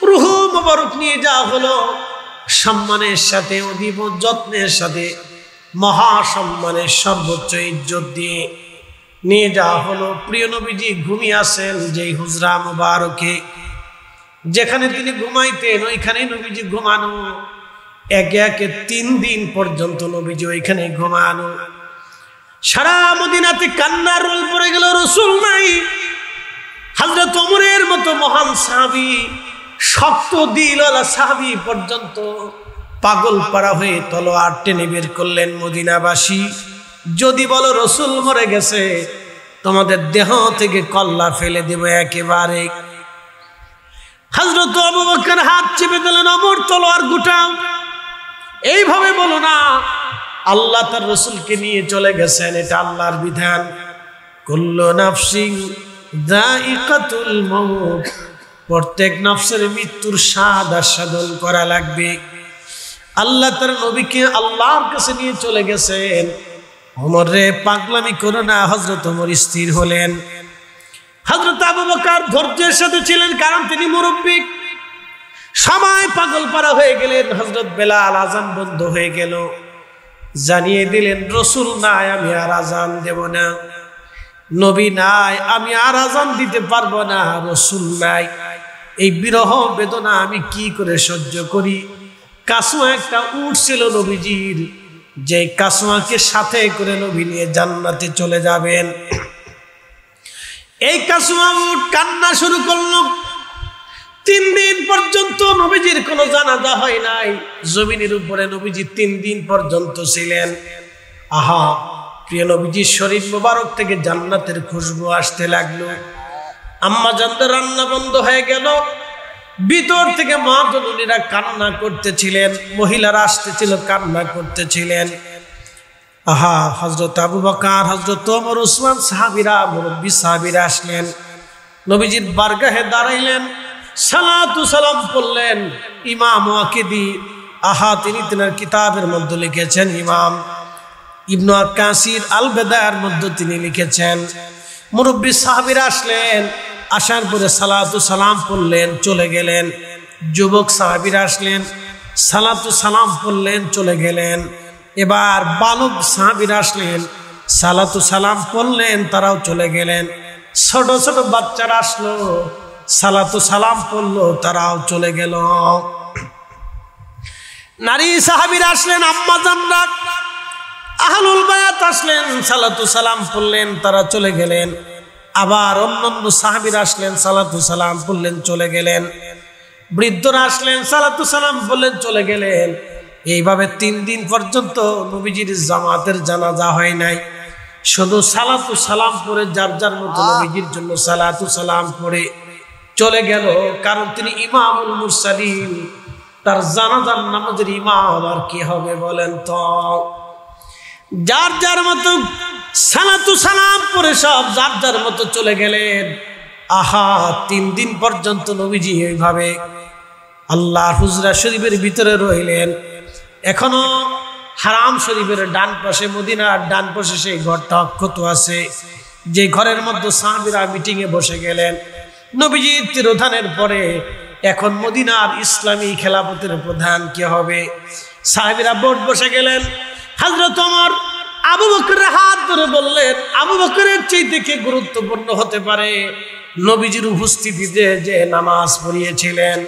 রূহ মুবারক নিয়ে যাওয়া হলো, সম্মানের সাথে অধিক যত্নের সাথে মহা সম্মানের সর্বোচ্চ ইজ্জত দিয়ে নিয়ে যাওয়া হলো। প্রিয় নবীজি ঘুমিয়ে আছেন যেই হুজরা মুবারকে, যেখানে তিনি ঘুমাইতেন ওইখানে নবীজি ঘুমানো। একে একে 3 দিন পর্যন্ত নবীজি ওইখানে ঘুমানো। সারা মদিনাতে কান্নার রোল পড়ে গেল, রাসূল নাই। হযরত ওমরের মতো মহান সাহাবী, শক্ত দিলওয়ালা সাহাবী পর্যন্ত পাগল পাড়া হয়ে তলোয়ার টেনে বের করলেন। মদিনাবাসী যদি বলো রাসূল মরে গেছে, তোমাদের দেহ থেকে কল্লা ফেলে দেব একেবারে। হযরত আবু বকর হাত চেপে দিলেন, ওমর তলোয়ার গুটাও। এইভাবে বলো না, আল্লাহ তার রাসূলকে নিয়ে চলে গেছেন, এটা আল্লাহর বিধান। কুল্লু নাফসিন যায়িকাতুল মাউত, প্রত্যেক নফসের মৃত্যুর স্বাদ আস্বাদন করা লাগবে। আল্লাহ তার নবীকে আল্লাহর কাছে নিয়ে চলে গেছেন। ওমর রে পাগলামি করো না। হযরত ওমর স্থির হলেন। হযরত আবু বকর ধৈর্যের সাথে ছিলেন, কারণ তিনি মুরব্বি। সবাই পাগল পারা হয়ে গেলেন। হযরত বেলাল আযান বন্ধ হয়ে গেল, জানিয়ে দিলেন রাসূল নাই, আমি আর আযান দেব না। নবী নাই, আমি আর আযান দিতে পারবো না। রাসূল নাই, এই বিরহ বেদনা আমি কি করে সহ্য করি। কাসুয়া একটা উট ছিল নবীজির, যে কাসুয়াকে সাথে করে নবী নিয়ে জান্নাতে চলে যাবেন। এই কাসুয়া উট কান্না শুরু করলো। 3 দিন পর্যন্ত নবীজির কোনো জানাজা হয় নাই। জমিনের উপরে নবীজি 3 দিন পর্যন্ত ছিলেন। আহা, প্রিয় নবীজির শরীর মোবারক থেকে জান্নাতের খুশবু আসতে লাগলো। আম্মা জানদের রান্না বন্ধ হয়ে গেল। ভিতর থেকে মা জননীরা কান্না করতেছিলেন, মহিলারা আসতেছিল কান্না করতেছিলেন। আহা, হযরত আবু বকর, হযরত ওমর, উসমান সাহাবীরা, মুরব্বী সাহাবীরা আসলেন, নবীজির বারগাহে দাঁড়াইলেন, সালাতু সালাম পড়লেন। ইমাম ওয়াকিদি, আহা, তিনি তিনার কিতাবের মধ্যে লিখেছেন, ইমাম ইবনে কাসির আল বেদায়ের মধ্যে তিনি লিখেছেন, মুরব্বী সাহাবীরা আসলেন, আসার পরে সালাতু সালাম পড়লেন, চলে গেলেন। যুবক সাহাবীরা আসলেন, সালাতু সালাম পড়লেন, চলে গেলেন। এবার বালক সাহাবীরা আসলেন, সালাতু সালাম পড়লেন, তারাও চলে গেলেন। ছোট ছোট বাচ্চারা আসলো, সালাতু সালাম পড়লো, তারাও চলে গেল। নারী সাহাবীরা আসলেন, আম্মা জানরা, আহলুল বায়াত আসলেন, সালাতু সালাম পড়লেন, তারা চলে গেলেন। আবার অন্যান্য সাহাবীরা আসলেন, সালাতু সালাম পড়লেন, চলে গেলেন। বৃদ্ধরা আসলেন, সালাতু সালাম পড়লেন, চলে গেলেন। এইভাবে 3 দিন পর্যন্ত নবীজির জামাতের জানাজা হয় নাই। শুধু সালাতু সালাম পড়ে যার যার মতো নবীজির জন্য সালাতু সালাম পড়ে চলে গেল। কারণ তিনি ইমামুল মুরসালিন, তার জানাজার নামাজের ইমাম আর কি হবে বলেন তো। যার যার মতো সালাতু সালাম পড়ে সব যার যার মতো চলে গেলেন। আহা, 3 দিন পর্যন্ত নবীজি এইভাবে আল্লাহর হুজরা শরীফের ভিতরে রইলেন। এখনো হারাম শরীফের ডান পাশে, মদিনার ডান পাশে সেই ঘরটা অক্ষত আছে, যে ঘরের মধ্যে সাহাবীরা মিটিং এ বসে গেলেন। নবীজির তিরোধানের পরে এখন মদিনার ইসলামী খেলাফতের প্রধান কে হবে? সাহাবীরা বোর্ড বসে গেলেন। হযরত ওমর আবু বকরের হাত ধরে বললেন, আবু বকরের চাইতে কে গুরুত্বপূর্ণ হতে পারে? নবীজির উপস্থিতিতে যে নামাজ পড়িয়েছিলেন,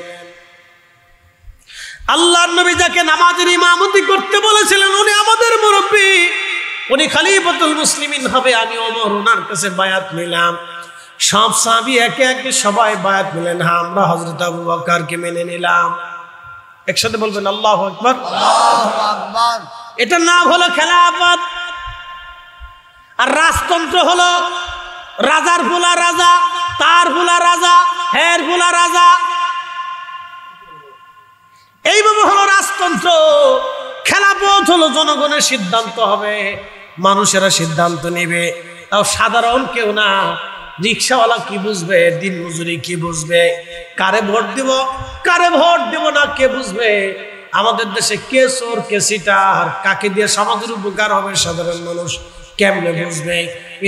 আল্লাহর নবী যাকে নামাজের ইমামতি করতে বলেছিলেন, উনি আমাদের মুরব্বী, উনি খলিফাতুল মুসলিমিন হবে। আমি ওমর ওনার কাছে বায়াত নিলাম। সব সাহাবী একে একে সবাই বায়াত নিলেন। হ্যাঁ, আমরা হযরত আবু বকরকে মেনে নিলাম। একসাথে বলবেন আল্লাহু আকবার। আল্লাহু আকবার। এটার নাম হলো খেলাফত। আর রাজতন্ত্র হলো রাজার ভোলা রাজা, তার ভোলা রাজা, হের ভোলা রাজা। এইভাবে হলো রাজতন্ত্র। খেলাফত হলো জনগণের সিদ্ধান্ত হবে, মানুষেরা সিদ্ধান্ত নেবে। তাও সাধারণ কেউ না। রিক্সাওয়ালা কি বুঝবে, দিন মজুরি কি বুঝবে, কারে ভোট দিব কারে ভোট দিব না কে বুঝবে? আমাদের দেশে কে চোর কে সিটার, কাকে দিয়ে সমাজের উপকার হবে সাধারণ মানুষ কেমনে বুঝবে?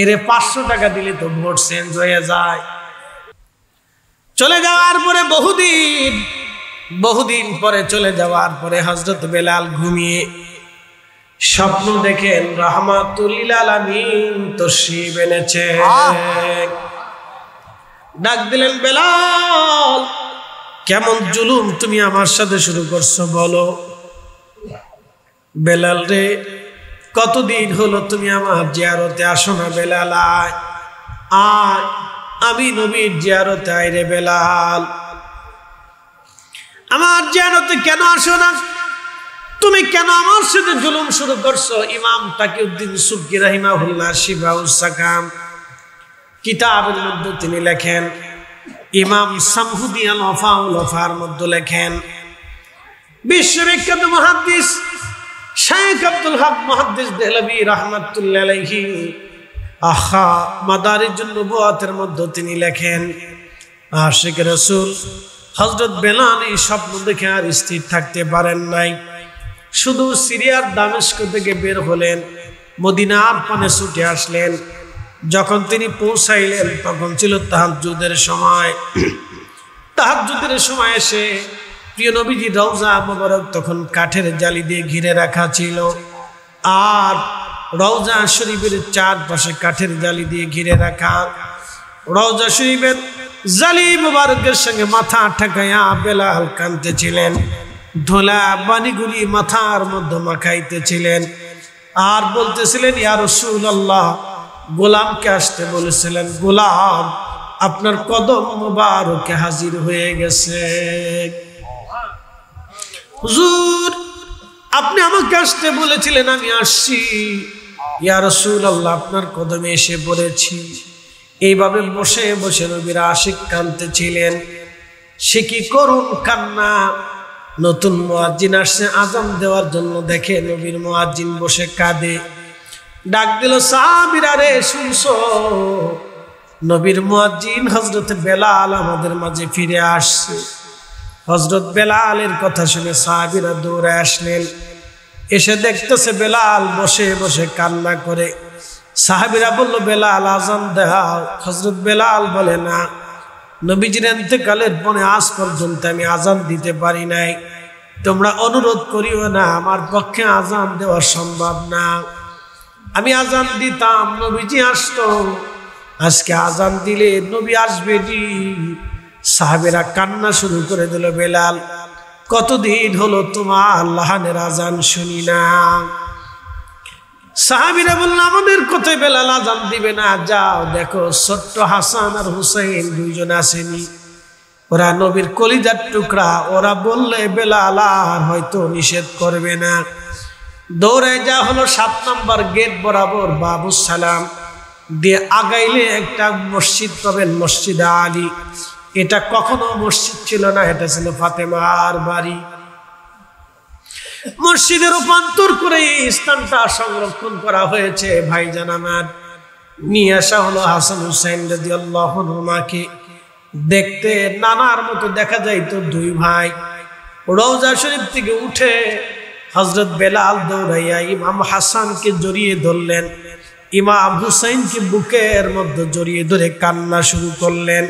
এরে 500 টাকা দিলে তো ভোট চেঞ্জ হয়ে যায়। চলে যাওয়ার পরে বহুদিন পরে চলে যাওয়ার পরে হযরত বেলাল ঘুমিয়ে স্বপ্ন দেখেন রাহমাতুল লিল আলামিন তশরীফ এনেছে। ডাক দিলেন, বেলাল কেমন জুলুম তুমি আমার সাথে শুরু করছো বলো। বেলাল রে, কতদিন হলো তুমি আমার জিয়ারতে আসো না? বেলাল আয়, আমি নবীর জিয়ারতে আই রে বেলাল। আমার জিয়ারতে কেন আসো না? তুমি কেন আমার সাথে জুলুম শুরু করছো? ইমাম তাকিউদ্দিন সুবকি রাহিমাহুল্লাহ শিফাউস সাকাম কিতাবের মধ্যে তিনি লেখেন, ইমাম সামহুদি আল ওয়াফাউল ওয়াফার মধ্যে লেখেন, বিশ্ববিখ্যাত মুহাদ্দিস শাইখ আব্দুল হক মুহাদ্দিস দেহলভী রাহমাতুল্লাহ আলাইহি আখা মাদারিজুন নবুওয়াতের মধ্যে তিনি লেখেন, আশিক রাসূল হযরত বেলাল এই স্বপ্ন দেখে আর স্থির থাকতে পারেন নাই। শুধু সিরিয়ার দামেস্ক থেকে বের হলেন, মদিনার পানে ছুটে আসলেন। যখন তিনি পৌঁছাইলেন তখন ছিল তাহাজ্জুদের সময়। তাহাজ্জুদের সময় এসে প্রিয় নবীজি রওজা মোবারক তখন কাঠের জালি দিয়ে ঘিরে রাখা ছিল, আর রওজা শরীফের চারপাশে কাঠের জালি দিয়ে ঘিরে রাখা। রওজা শরীফের জালি মোবারকের সঙ্গে মাথা ঠেকাইয়া বেলাল কাঁদতেছিলেন, ধুলা বানিগুলি মাথার মধ্যে মাখাইতেছিলেন আর বলতেছিলেন, ইয়া রাসূলুল্লাহ, গোলামকে আসতে বলেছিলেন, গোলাম আপনার কদম মোবারকে হাজির হয়ে গেছে। হুজুর আপনি আমাকে আসতে বলেছিলেন, আমি আসছি। ইয়া রাসূলুল্লাহ, আপনার কদমে এসে পড়েছি। এইভাবে বসে বসে নবীর আশিক কাঁদতেছিলেন। সে কি করুন কান্না। নতুন মুয়াজ্জিন আসছে আযান দেওয়ার জন্য, দেখে নবীর মুয়াজ্জিন বসে কাঁদে। ডাক দিল, সাহাবীরা রে শুনছো, নবীর মুয়াজ্জিন হযরত বেলাল আমাদের মাঝে ফিরে আসছে। হযরত বেলালের কথা শুনে সাহাবীরা দৌড়ে আসলেন। এসে দেখতেছে বেলাল বসে বসে কান্না করে। সাহাবীরা বলল, বেলাল আযান দাও। হযরত বেলাল বলে, না, নবীজির ইন্তেকালের পরে আজ পর্যন্ত আমি আযান দিতে পারি নাই। তোমরা অনুরোধ করিও না, আমার পক্ষে আযান দেওয়া সম্ভব না। আমি আযান দিতাম, নবীজি আসতো। আজকে আযান দিলে নবী আসবে নি। সাহাবীরা কান্না শুরু করে দিল, বেলাল কতদিন হলো তোমার লাহানের আযান শুনি না। সাহাবীরা বলল, আমাদের কোথায় বেলাল আযান দিবে না? যাও দেখো, ছোট্ট হাসান আর হুসাইন দুইজন আসেনি, ওরা নবীর কলিজার টুকরা, ওরা বললে বেলাল আর হয়তো নিষেধ করবে না। দৌড়ে যা হলো 7 নম্বর গেট বরাবর বাবু সালাম দিয়ে আগাইলে একটা মসজিদ পাবেন, মসজিদ আলী। এটা কখনো মসজিদ ছিল না, এটা ছিল ফাতেমার বাড়ি। মসজিদে রূপান্তর করে স্থানটা সংরক্ষণ করা হয়েছে। ভাইজান আমার, নিয়ে আসা হলো হাসান হুসাইন রাদিয়াল্লাহু আনহুমাকে। দেখতে নানার মতো দেখা যাইতো দুই ভাই। রওজা শরীফ থেকে উঠে হযরত বেলাল দৌড়াইয়া ইমাম হাসানকে জড়িয়ে ধরলেন, ইমাম হুসাইনকে বুকের মধ্যে জড়িয়ে ধরে কান্না শুরু করলেন।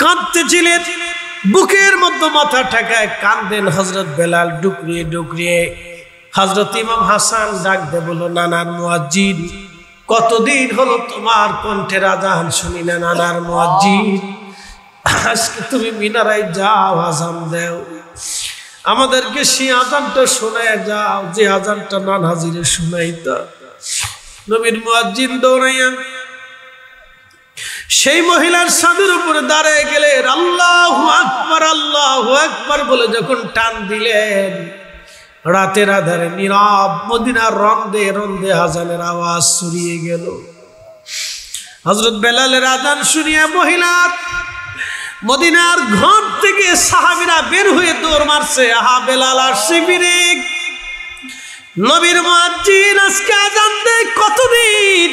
কাঁদতেছিলেন, বুকের মধ্যে মাথা ঠেকায় কান্দেন হযরত বেলাল ডুকরিয়ে ডুকরিয়ে। হযরত ইমাম হাসান ডাক দে বলল, নানার মুয়াজ্জিন, কতদিন হলো তোমার কণ্ঠের আযান শুনি না। নানার মুয়াজ্জিন, আজকে তুমি মিনারায় যাও, আযান দাও, আমাদেরকে সেই আযানটা শোনায় যাও যে আযানটা নান হাজিরে শোনাইতা। নবীর মুয়াজ্জিন দৌড়াইয়া সেই মহিলার ছাদের উপরে দাঁড়িয়ে গেলেন। আল্লাহু আকবার, আল্লাহু আকবার বলে যখন টান দিলেন, রাতের আধারে নীরব মদিনার রন্দে রন্দে আযানের আওয়াজ ছড়িয়ে গেল। হযরত বেলালের আযান শুনিয়া মহিলার মদিনার ঘর থেকে সাহাবীরা বের হয়ে দৌড় মারছে। আহা, বেলাল আসছে ফিরে। নবীর মুয়াজ্জিন আজকে আযান দেয়, কতদিন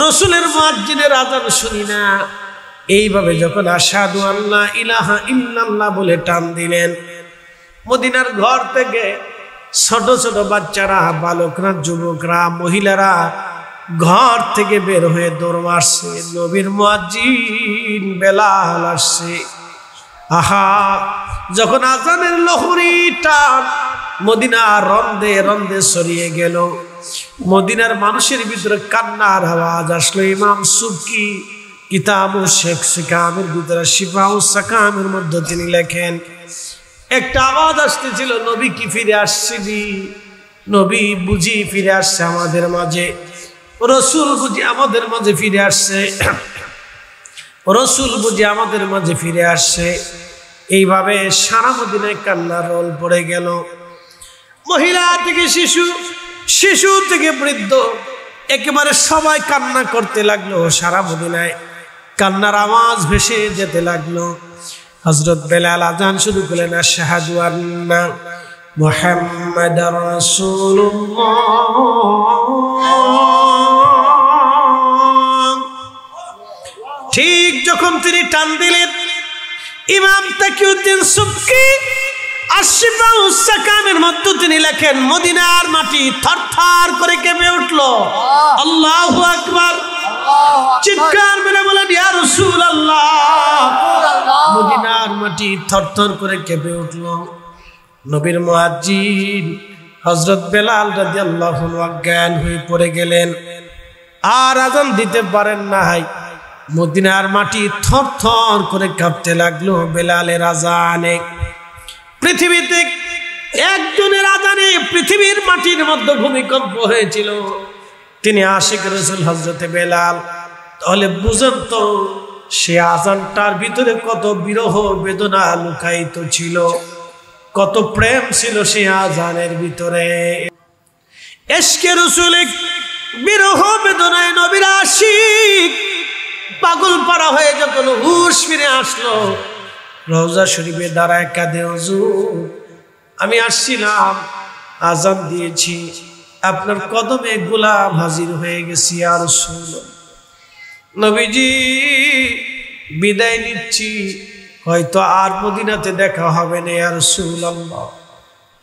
রাসূলের মুয়াজ্জিনের আযান শুনি না। এইভাবে যখন আশহাদু আল্লা ইলাহা ইল্লাল্লাহ বলে টান দিলেন, মদিনার ঘর থেকে ছোট ছোট বাচ্চারা, বালকরা, যুবকরা, মহিলারা ঘর থেকে বের হয়ে দৌড় মারছে। নবীর মুয়াজ্জিন বেলাল আসছে। আহা, যখন আজানের লহরি টান মদিনার রন্দে রন্দে ছড়িয়ে গেল, মদিনার মানুষের ভিতরে কান্নার আওয়াজ আসলো। ইমাম সুবকি কিতাবু শেখ সিকামের ভিতরে শিফাউ সাকামের মধ্যে তিনি লেখেন, একটা আওয়াজ আসতেছিল, নবী কি ফিরে আসছিলি? নবী বুঝি ফিরে আসছে আমাদের মাঝে, রসুল বুঝি আমাদের মাঝে ফিরে আসছে, রসুল বুঝি আমাদের মাঝে ফিরে আসছে। এইভাবে সারা মদিনায় কান্নার রোল পড়ে গেল। মহিলা থেকে শিশু, শিশু থেকে বৃদ্ধ, একেবারে সবাই কান্না করতে লাগলো। সারা মদিনায় কান্নার আওয়াজ ভেসে যেতে লাগলো। হযরত বেলাল আযান শুরু করলেন, আশহাদু আন্না মুহাম্মাদার রাসূলুল্লাহ। ঠিক যখন তিনি টান দিলেন, ইমাম তাকিউদ্দিন সুবকি আশফাউ সাকামের মধ্যে তিনি লেখেন, মদিনার মাটি থরথর করে কেঁপে উঠল। আল্লাহু আকবার, চিৎকার মেরে বলেন, ইয়া রাসূলুল্লাহ। মদিনার মাটি থরথর করে কেঁপে উঠল। নবীর মুয়াজ্জিন হযরত বেলাল রাদিয়াল্লাহু আনহু অজ্ঞান হয়ে পড়ে গেলেন, আর আযান দিতে পারেন নাই। মদিনার মাটি থরথর করে কাঁপতে লাগলো বেলালের আযানে। পৃথিবীতে একজনের আযানে পৃথিবীর মাটির মধ্যে ভূমিকম্প হয়েছিল, তিনি আশিক রাসূল হযরতে বেলাল। তাহলে বুঝেন তো সে আযানটার ভিতরে কত বিরহ বেদনা লুকায়িত ছিল, কত প্রেম ছিল সে আযানের ভিতরে। ইশকে রাসূল বিরহ বেদনায় নবীর আশিক পাগল পাড়া হয়ে যখন হুঁশ ফিরে আসলো, রওজা শরীফে দাঁড়ায় কাঁদে, হুজুর আমি আসছিলাম, আযান দিয়েছি, আপনার কদমে গোলাম হাজির হয়ে গেছি ইয়া রাসূলুল্লাহ। নবীজি বিদায় নিচ্ছি, হয়তো আর মদিনাতে দেখা হবে না ইয়া রাসূলুল্লাহ,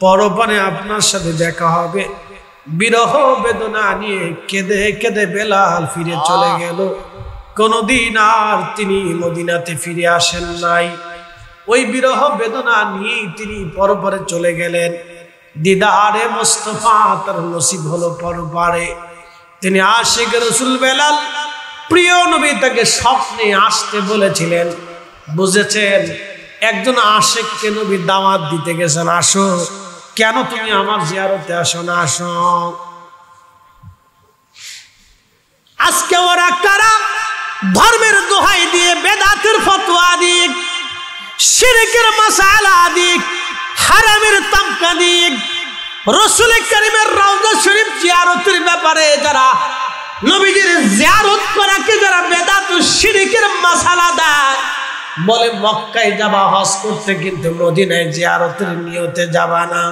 পরপারে আপনার সাথে দেখা হবে। বিরহ বেদনা নিয়ে কেঁদে কেঁদে বেলাল ফিরে চলে গেল। কোনদিন আর তিনি মদিনাতে ফিরে আসেন নাই। ওই বিরহ বেদনা নিয়ে তিনি পরপারে চলে গেলেন। দিদারে মুস্তাফা তার নসিব হলো পরপারে। তিনি আশিক রাসূল বেলাল, প্রিয় নবী তাকে স্বপ্নে আসতে বলেছিলেন। বুঝেছেন, একজন আশিককে নবী দাওয়াত দিতে গেছেন, আসো, কেন তুমি আমার জিয়ারতে আসো না, আসো। আজকে ওরা কারা ধর্মের দোহাই দিয়ে, বেদাতের ফতোয়া দিয়ে, শিরকের মাসালা দিয়ে, হারামের তামকা দিয়ে, রাসূল কারীমের রওজা শরীফ জিয়ারতের ব্যাপারে যারা, নবীজির জিয়ারত করাকে যারা বেদাত ও শিরকের মাসালা দেয়, বলে মক্কায় যাবা হজ করতে, কিন্তু মদিনায় জিয়ারতের নিয়তে যাবা না।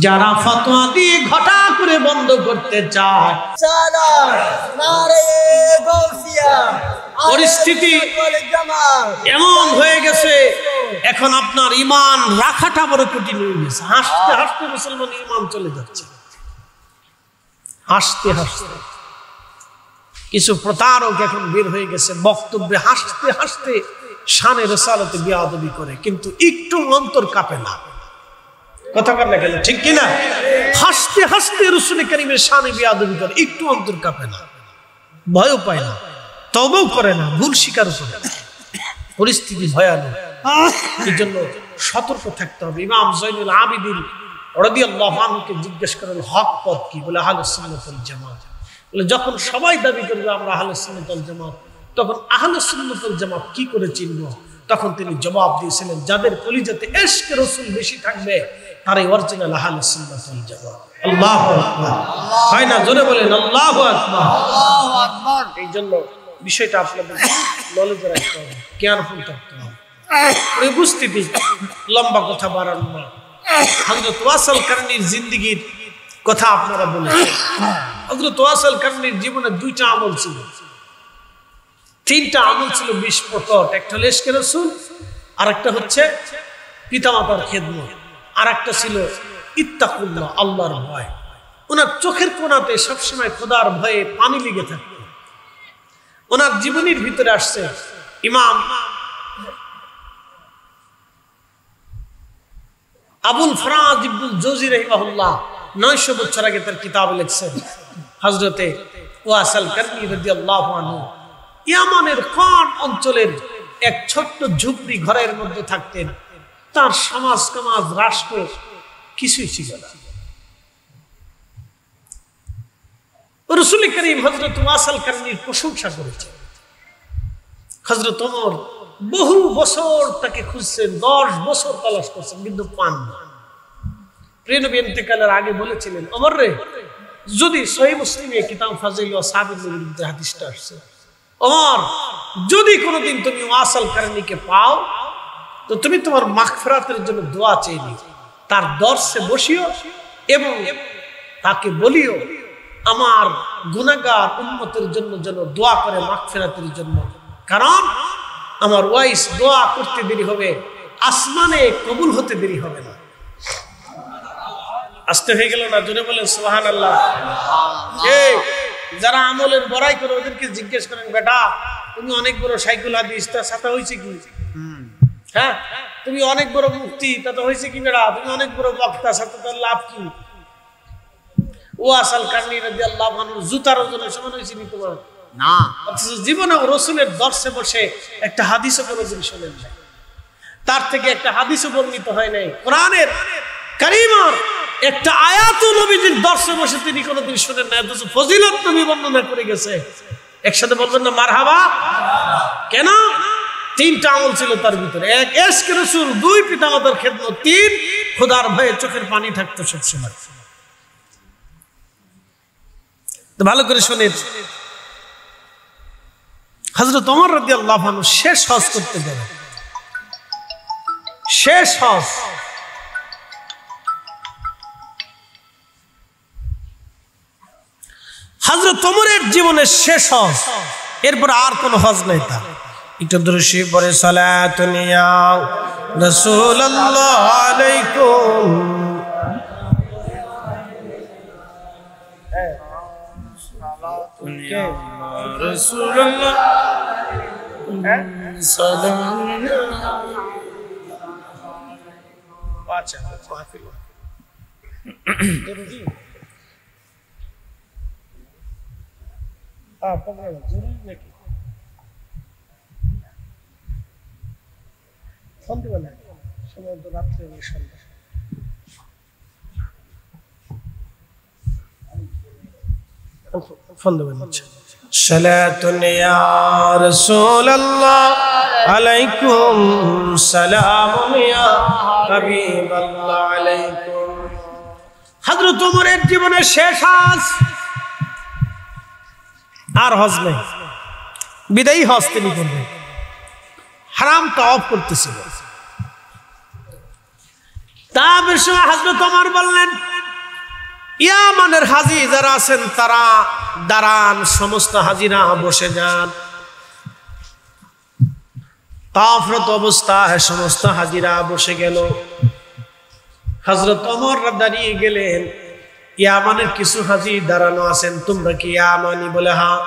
যারা ফতোয়া দিয়ে ঘটা করে বন্ধ করতে চায়, পরিস্থিতি এমন হয়ে গেছে, এখন আপনার ঈমান রাখাটা বড় কঠিন হয়ে গেছে। হাসতে হাসতে মুসলমান ঈমান চলে যাচ্ছে, হাসতে হাসতে। কিছু প্রতারক এখন বের হয়ে গেছে, বক্তব্যে হাসতে হাসতে শানে রিসালাতে বেয়াদবি করে, কিন্তু একটু অন্তর কাঁপে না। কথা বলেন না কেন, ঠিক কিনা? হাসতে হাসতে রাসূল কারীমের শানে বেয়াদবি করে, একটু অন্তর কাঁপে না, ভয়ও পায় না, তওবাও করে না, ভুল স্বীকার করে। পরিস্থিতি ভয়ানক, এই জন্য সতর্ক থাকতে হবে। ইমাম জয়নুল আবিদিন রাদিয়াল্লাহু আনহুকে জিজ্ঞেস করেন, হক পথ কি? বলে আহলুস সুন্নাত ওয়াল জামাত। বলে যখন সবাই দাবি করবে আমরা আহলুস সুন্নাত ওয়াল জামাত, তখন আহলুস সুন্নাত ওয়াল জামাত কি করে চিনব? তখন তিনি জবাব দিয়েছিলেন, যাদের কলিজাতে ইশকে রাসূল বেশি থাকবে তারাই অরিজিনাল আহলুস সুন্নাত ওয়াল জামাত। আল্লাহু আকবার, হয় না? জোরে বলেন আল্লাহু আকবার, আল্লাহু আকবার। এই জন্য বিষয়টা আপনাদের নলেজে রাখতে হবে, কেয়ারফুল থাকতে হবে। উপস্থিতি লম্বা কথা বাড়ানো না। হযরত ওয়াসিল কারনির জিন্দেগীর কথা আপনারা বলেছেন। হযরত ওয়াসিল কারনির জীবনে দুইটা আমল ছিল, তিনটা আমল ছিল বিস্ফোরক। একটা হলো ইশকে রাসূল, আর একটা হচ্ছে পিতামাতার খেদমত। আর একটা ছিল ইত্তাকুল্লাহ, আল্লাহর ভয়। ওনার চোখের কোণাতে সবসময় খোদার ভয়ে পানি লেগে থাকতো। ওনার জীবনীর ভিতরে আসছে, ইমাম আবুল ফরাজ ইবনুল জৌজি রাহিমাহুল্লাহ 900 বছর আগে তার কিতাব লিখছেন। হযরতে ওয়াসাল কারনী রাদিয়াল্লাহু আনহু ইয়ামানের কোন অঞ্চলের এক ছোট্ট ঝুপড়ি ঘরের মধ্যে থাকতেন। তার সমাজ সমাজ রাষ্ট্র কিছুই ছিল না। রাসূল করিম হযরত ওয়াসাল কারনীর প্রশংসা করেছেন। হযরত ওমর বহু বছর তাকে খুঁজছেন, 10 বছর তালাশ করছেন, কিন্তু পান না। প্রিয় নবী ইন্তেকালের আগে বলেছিলেন, ওমর রে, যদি সহিহ মুসলিমে কিতাব ফাজিল ওয়া সাহাবীর মধ্যে হাদিসটা আসছে, ওমর যদি কোনোদিন তুমি ওয়াসাল কারনীকে পাও তো তুমি তোমার মাগফিরাতের জন্য দোয়া চেয়ে নিও, তার দর্শে বসিও এবং তাকে বলিও আমার গুনাহগার উম্মতের জন্য যেন দোয়া করে মাগফিরাতের জন্য, কারণ আমার ওয়াইস দোয়া করতে দেরি হবে, আসমানে কবুল হতে দেরি হবে না। আসতে হয়ে গেল না? জোরে বলেন সুবহানাল্লাহ। এই যারা আমলের বড়াই করে ওদেরকে জিজ্ঞেস করেন, বেটা তুমি অনেক বড় শাইখুল হাদিস, তার সাথে হয়েছে কি? হ্যাঁ, তুমি অনেক বড় মুফতি, তাতে হয়েছে কি? বেটা তুমি অনেক বড় বক্তা, সাথে তার লাভ কি? ওয়াসাল কারনী রাদিয়াল্লাহু আনহু জুতার ওজনের সমান হয়েছে নি তোমার? না। অথচ জীবনে রাসূলের দর্শে বসে একটা হাদিসও কোনোদিন শোনেন নাই, তার থেকে একটা হাদিসও বর্ণিত হয় নাই। কোরআনের কারীমের একটা আয়াতও নবীজির দর্শে বসে তিনি কোনোদিন শোনেন না, অথচ ফজিলত নবী বর্ণনা করে গেছে। একসাথে বলবেন না মারহাবা? কেন? 3টা আমল ছিল তার ভিতরে। 1 ইশকে রাসূল, 2 পিতামাতার খেদমত, 3 খোদার ভয়ে চোখের পানি থাকতো সবসময়। তো ভালো করে শুনেন, হযরত ওমর রাদিয়াল্লাহু আনহু শেষ হজ করতে গেলেন। শেষ হজ, হযরত ওমরের জীবনের শেষ হজ, এরপর আর কোন হজ নাই তার। একটু দরুদ পড়ে সালাতুন ইয়া রাসূলুল্লাহ আলাইকুম, সালাতুন ইয়া রাসূলুল্লাহ সালাম। আচ্ছা মাহফিল দরুদ জরুরি নাকি? ফোন দেবেন না, সময় তো রাত্রে সন্ধ্যা। ফোন দেবেন। সালাতুন ইয়া রাসূলুল্লাহ আলাইকুম, সালামুন ইয়া হাবিবাল্লাহ আলাইকুম। হযরত ওমরের জীবনের শেষ হজ, আর হজ নেই, বিদায়ী হজ তিনি করবেন। হারাম তাওয়াফ করতেছিল। তারপর হযরত ওমর বললেন, ইয়ামানের হাজী যারা আছেন তারা দাঁড়ান, সমস্ত হাজীরা বসে যান। তাওয়াফরত অবস্থায় সমস্ত হাজীরা বসে গেল। হযরত ওমর দাঁড়িয়ে গেলেন, ইয়ামানের কিছু হাজী দাঁড়ানো আছেন, তোমরা কি ইয়ামানি? বলে হ্যাঁ।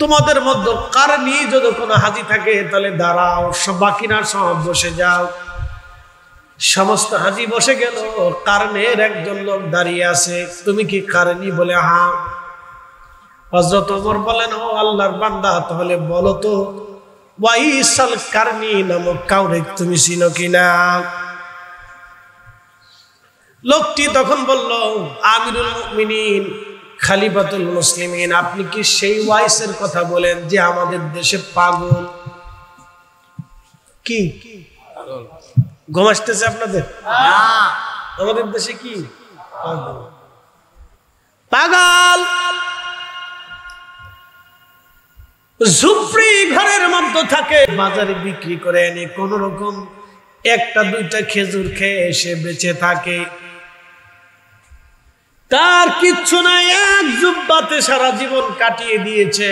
তোমাদের মধ্যে কারণী যদি কোনো হাজী থাকে তাহলে দাঁড়াও, সব বাকিরা সব বসে যাও। সমস্ত হাজী বসে গেল, কারণের একজন লোক দাঁড়িয়ে আছে, তুমি কি কারণী? বলে হ্যাঁ। হযরত ওমর বলেন, ও আল্লাহর বান্দা, তাহলে বলো তো ওয়াইসাল কারণী নামক কাউরে তুমি চিনো কিনা? লোকটি তখন বলল, আমিরুল মুমিনিন, খলিফাতুল মুসলিমিন, আপনি কি সেই ওয়াইসের কথা বলেন যে আমাদের দেশে পাগল? কি ঘুম আসতেছে আপনাদের? আমাদের দেশে কি পাগল? পাগল ঝুপড়ি ঘরের মধ্যে থাকে, বাজারে বিক্রি করে এনে কোন রকম 1টা 2টা খেজুর খেয়ে এসে বেঁচে থাকে। তার কিচ্ছু নাই, এক জুব্বাতে সারা জীবন কাটিয়ে দিয়েছে,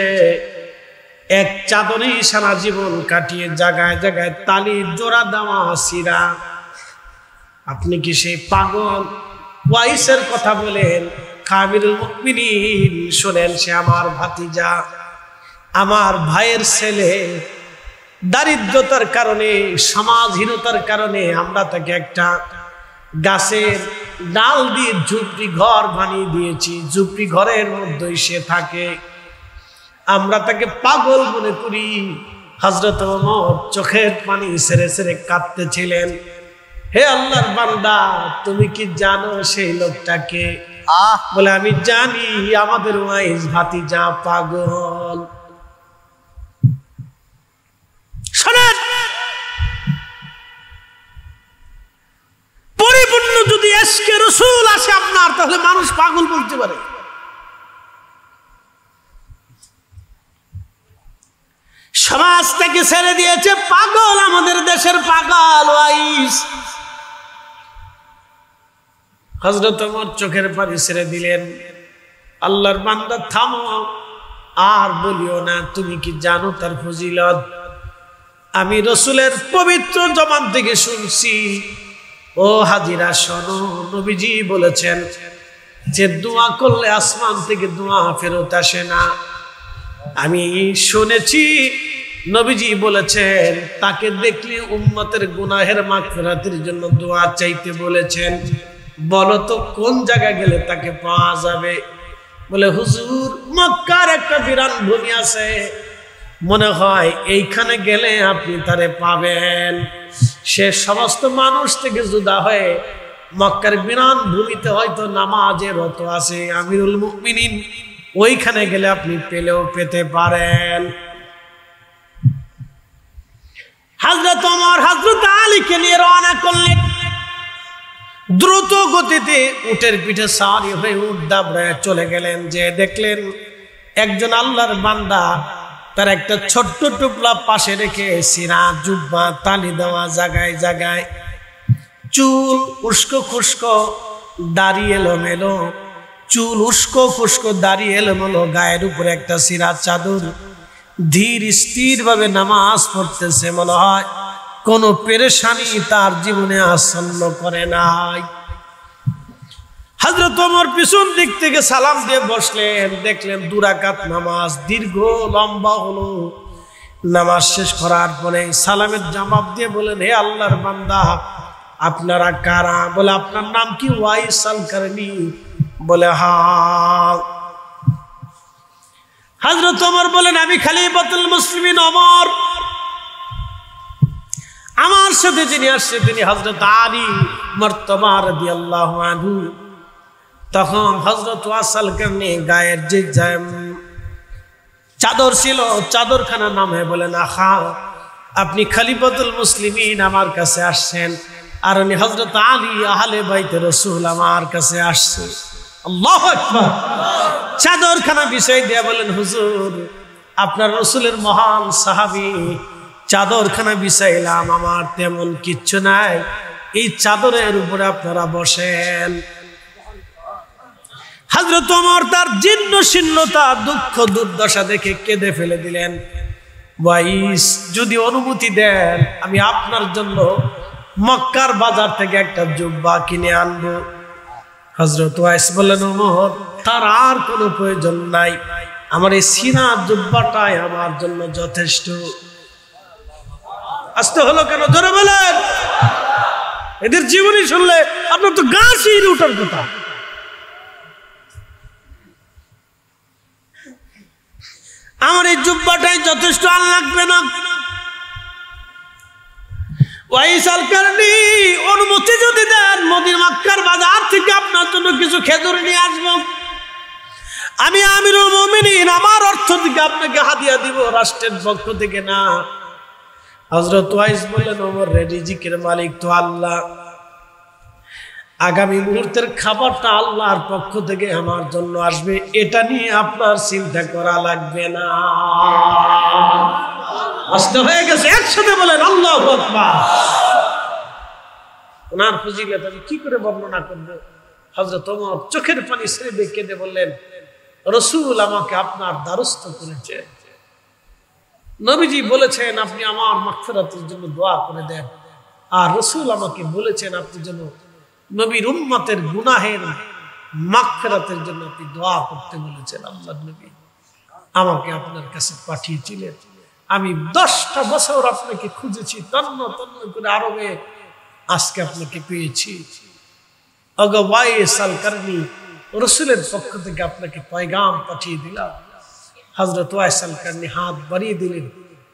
এক চাদরে সারা জীবন কাটিয়ে, জায়গায় জায়গায় তালির জোড়া দেওয়া সিরা। আপনি কি সেই পাগল ওয়াইসের কথা বলেন? আমিরুল মুমিনিন শুনেন, সে আমার ভাতিজা, আমার ভাইয়ের ছেলে। দারিদ্রতার কারণে, সমাজহীনতার কারণে আমরা তাকে একটা গাছের ডাল দিয়ে ঝুপড়ি ঘর বানিয়ে দিয়েছি, ঝুপড়ি ঘরের মধ্যেই সে থাকে। আমরা তাকে পাগল মনে করি। হযরত ওমর চোখের পানি ছেড়ে ছেড়ে কাঁদতেছিলেন। হে আল্লাহর বান্দা, তুমি কি জানো সেই লোকটাকে? বলে, আমি জানি, আমাদের ওয়াইস ভাতিজা পাগল। শোনেন, পরিপূর্ণ যদি ইশকে রাসূল আসে আপনার, তাহলে মানুষ পাগল বলতে পারে। সমাজ থেকে ছেড়ে দিয়েছে পাগল, আমাদের দেশের পাগল ওয়াইস। হযরত ওমর চোখের পানি ছেড়ে দিলেন। আল্লাহর বান্দা, থামো, আর বলিও না। তুমি কি জানো তার ফজিলত? আমি রাসূলের পবিত্র জবান থেকে শুনছি। ও হাজিরা, শোনো, নবীজি বলেছেন যে দোয়া করলে আসমান থেকে দোয়া ফেরত আসে না। আমি শুনেছি নবীজি বলেছেন তাকে দেখলে উম্মতের গুনাহের মাগফিরাতের জন্য দোয়া চাইতে বলেছেন। বলো তো কোন জায়গায় গেলে তাকে পাওয়া যাবে? বলে, হুজুর, মক্কার একটা বিরান ভূমি আছে, মনে হয় এইখানে গেলে আপনি তারে পাবেন। সে সমস্ত মানুষ থেকে জুদা হয়ে মক্কার বিরান ভূমিতে হয়তো নামাজে রত আছে। আমিরুল মুমিনিন, ওইখানে গেলে আপনি পেলেও পেতে পারেন। হযরত ওমর হযরত আলীকে নিয়ে রওনা করলেন। দ্রুত গতিতে উটের পিঠে সাওয়ারি হয়ে উট দাবড়ায় চলে গেলেন। যে দেখলেন একজন আল্লাহর বান্দা তার একটা ছোট্ট টুকলা পাশে রেখে সিরা জুব্বা তালি দেওয়া, জায়গায় জায়গায় চুল উস্কো খুস্কো, দাড়ি এলোমেলো, চুল উস্কো খুস্কো, দাড়ি এলোমেলো, গায়ের উপরে একটা সিরা চাদর, ধীর স্থির ভাবে নামাজ পড়তেছে। মনে হয় কোনো পেরেশানি তার জীবনে আসন্ন করে নাই। হযরত ওমর পিছন দিক থেকে সালাম দিয়ে বসলেন। দেখলেন 2 রাকাত নামাজ দীর্ঘ লম্বা হলো। নামাজ শেষ করার পরে সালামের জবাব দিয়ে বলেন, হে আল্লাহর বান্দা, আপনারা কারা? বলে, আপনার নাম কি? ওয়াইস আল কারনী। বলে, হ্যাঁ। হযরত ওমর বলেন, আমি খলিফাতুল মুসলিমিন ওমর। আমার সাথে যিনি আসছে তিনি হযরত আলী মারতাবা রাদিয়াল্লাহু আনহু। তখন হযরত ওয়াইস আল কারনী গায়ের যে চাদর ছিল, চাদরখানা নামে বলেন, আহা, আপনি খলিফাতুল মুসলিমিন আমার কাছে আসছেন, আর উনি হযরত আলী আহলে বাইতে রাসূল আমার কাছে আসছে। আল্লাহু আকবার। চাদরখানা বিছাই দিয়ে বলেন, হুজুর, আপনার রাসূলের মহান সাহাবী, চাদরখানা বিছাইলাম, আমার তেমন কিচ্ছু নাই, এই চাদরের উপরে আপনারা বসেন। হযরত ওমর তার জীর্ণ শীর্ণতা, দুঃখ দুর্দশা দেখে কেঁদে ফেলে দিলেন। ওয়াইস, যদি অনুমতি দেন আমি আপনার জন্য মক্কার বাজার থেকে একটা জুব্বা কিনে আনবো। হযরত ওয়াইস বললেন, ওমর, তার আর কোনো প্রয়োজন নাই, আমার এই সিনা জুব্বাটাই আমার জন্য যথেষ্ট। আসতে হলো কেন? ধরে বলেন। এদের জীবনী শুনলে আপনার তো গা শিহরে ওঠার কথা। আমার এই জুব্বাটাই যথেষ্ট, আর লাগবে না। ওয়াইস আল কারনী, অনুমতি যদি দেন মদিনা মক্কার বাজার থেকে আপনার জন্য কিছু খেজুর নিয়ে আসবো। আমি আমিরুল মুমিনিন, আমার অর্থ থেকে আপনাকে হাদিয়া দিব, রাষ্ট্রের পক্ষ থেকে না। হযরত ওয়াইস বললেন, ওমর রে, রিজিকের মালিক তো আল্লাহ, আগামী মুহূর্তের খাবারটা আল্লাহর পক্ষ থেকে আমার জন্য আসবে, এটা নিয়ে আপনার চিন্তা করা লাগবে না। আসতে হয়ে গেছে, একসাথে বলেন আল্লাহু আকবার। ওনার ফজিলত আমি কি করে বর্ণনা করব? হযরত ওমর চোখের পানি ছেড়ে কেঁদে বললেন, রাসূল আমাকে আপনার দ্বারস্থ করেছে, নবীজি বলেছেন আপনি আমার মাগফিরাতের জন্য দোয়া করে দেন। আর রাসূল আমাকে বলেছেন আপনি যেন নবীর উম্মতের গুনাহের মাগফিরাতের জন্য আপনি দোয়া করতে বলেছেন। আল্লাহর নবী আমাকে আপনার কাছে পাঠিয়েছিলেন। আমি 10টা বছর আপনাকে খুঁজেছি তন্ন তন্ন করে আরবে, আজকে আপনাকে পেয়েছি। আগে ওয়াইস আল কারনি রাসূলের পক্ষ থেকে আপনাকে পয়গাম পাঠিয়ে দিলাম। হযরত ওয়াইস আল কারনি হাত বাড়িয়ে দিলেন,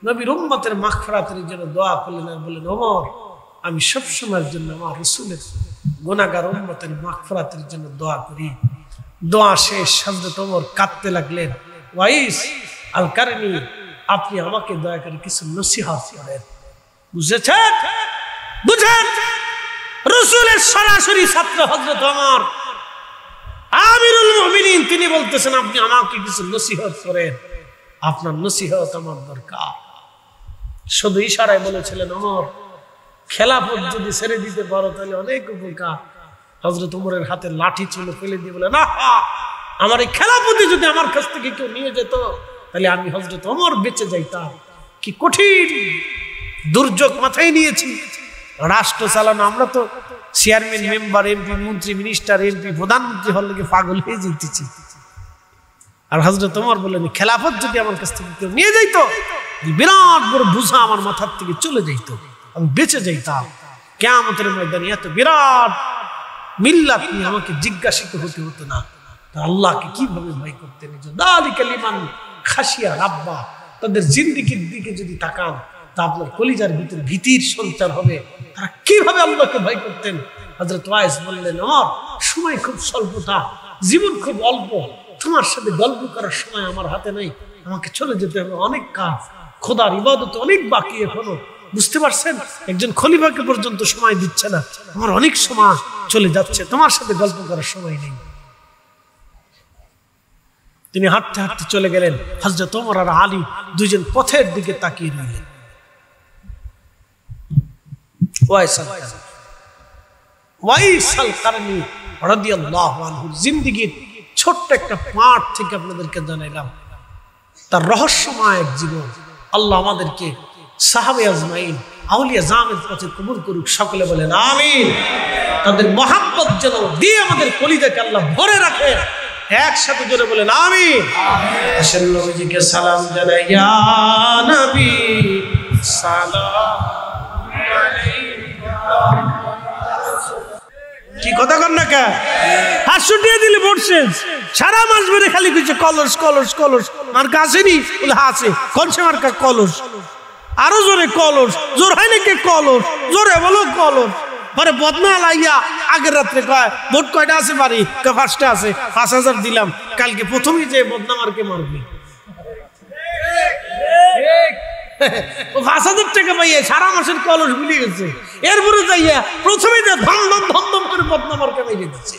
নবীর উম্মতের মাগফিরাতের জন্য দোয়া করলেন আর বললেন, ওমর আমি সব সময়ের জন্য আমার রাসূলের গুনাহগার উম্মতের মাগফিরাতের জন্য দোয়া করি। দোয়া শেষ হযরত ওমর কাঁদতে লাগলেন। ওয়াইস আল কারনি আপনি আমাকে দয়া করে কিছু নসিহত করেন। বুঝেছেন? বুঝেন? রাসূলের সরাসরি ছাত্র হযরত ওমর আমিরুল মুমিনিন, তিনি বলতেছেন আপনি আমাকে কিছু নসিহত করেন, আপনার নসিহত আমার দরকার। শুধু ইশারায় বলেছিলেন, ওমর খেলাফত যদি ছেড়ে দিতে পারো তাহলে অনেক উপকার। হযরত ওমরের হাতে লাঠি ছিল, ফেলে দিয়ে বলে, না আমার এই খেলাফতি যদি আমার কাছ থেকে কেউ নিয়ে যেত তাহলে আমি হযরত ওমর বেঁচে যাইতাম। কি কঠিন দুর্যোগ মাথায় নিয়েছি রাষ্ট্র চালানো। আমরা তো চেয়ারম্যান, মেম্বার, এমপি, মন্ত্রী, মিনিস্টার, এমপি, প্রধানমন্ত্রী হল লেগে পাগল হয়ে যেতেছি। আর হযরত ওমর বললেন খেলাফত যদি আমার কাছ থেকে কেউ নিয়ে যাইত, বিরাট বড় বোঝা আমার মাথার থেকে চলে যাইত, আমি বেঁচে যাইতাম। কিয়ামতের ময়দানে এত বিরাট মিল্লাত নিয়ে আমাকে জিজ্ঞাসিত হতে হতো না। আল্লাহকে কিভাবে ভয় করতেন? যালিকা লিমান খাশিয়া রাব্বা। তাদের জিন্দেগির দিকে যদি তাকান তা আপনার কলিজার ভিতরে ভীতির সঞ্চার হবে। তারা কিভাবে আল্লাহকে ভয় করতেন? হযরত ওয়াইস বললেন, ওমর সময় খুব স্বল্পতা, জীবন খুব অল্প, তোমার সাথে গল্প করার সময় আমার হাতে নেই, আমাকে চলে যেতে হবে, অনেক কাজ, খোদার ইবাদত অনেক বাকি এখনো। বুঝতে পারছেন? একজন খলিফাকে পর্যন্ত সময় দিচ্ছে না, আমার অনেক সময় চলে যাচ্ছে, তোমার সাথে গল্প করার সময় নেই। তিনি হাঁটতে হাঁটতে চলে গেলেন। হযরত ওমর আর আলী দুইজন পথের দিকে তাকিয়ে রইলেন। ওয়াইস আল কারনি রাদিয়াল্লাহু আনহুর জিন্দেগীর ছোট্ট একটা পাঠ থেকে আপনাদেরকে জানাইলাম তার রহস্যময় এক জীবন। আল্লাহ আমাদেরকে সাহাবে আজমাইন, আউলিয়া জামের পথে কবুল করুক। সকলে বলেন আমিন। তাদের মহাব্বত যেন দিয়ে আমাদের কলিজাকে আল্লাহ ভরে রাখে। একসাথে জোরে বলেন আমিন। আসেন নবীজিকে সালাম জানাই, ইয়া নবী সালাম আলাইকা। কি কথা কর না কে? হাত ছুটিয়ে দিলে বলছেন সারা মাস ধরে খালি কিছু কলস কলস কলস। মার্কা আসেনি? বলে আছে। কোনছে মার্কা? কলস। আরো জোরে কলস। জোর হয় নাকি? কলস। জোরে বলো কলস। পরে বদনা লাইয়া আগের রাত্রে কয় ভোট কয়টা আছে বাড়ি? 5টা আছে, 5000 দিলাম, কালকে প্রথমেই যে বদনা মারকে মারবি। 5000 টাকা পাইয়ে সারা মাসের কলস ভুলে গেছে। এরপরে যাইয়া প্রথমে যে ধম ধম ধম ধম করে বদনা মারকে মেরে দিচ্ছে।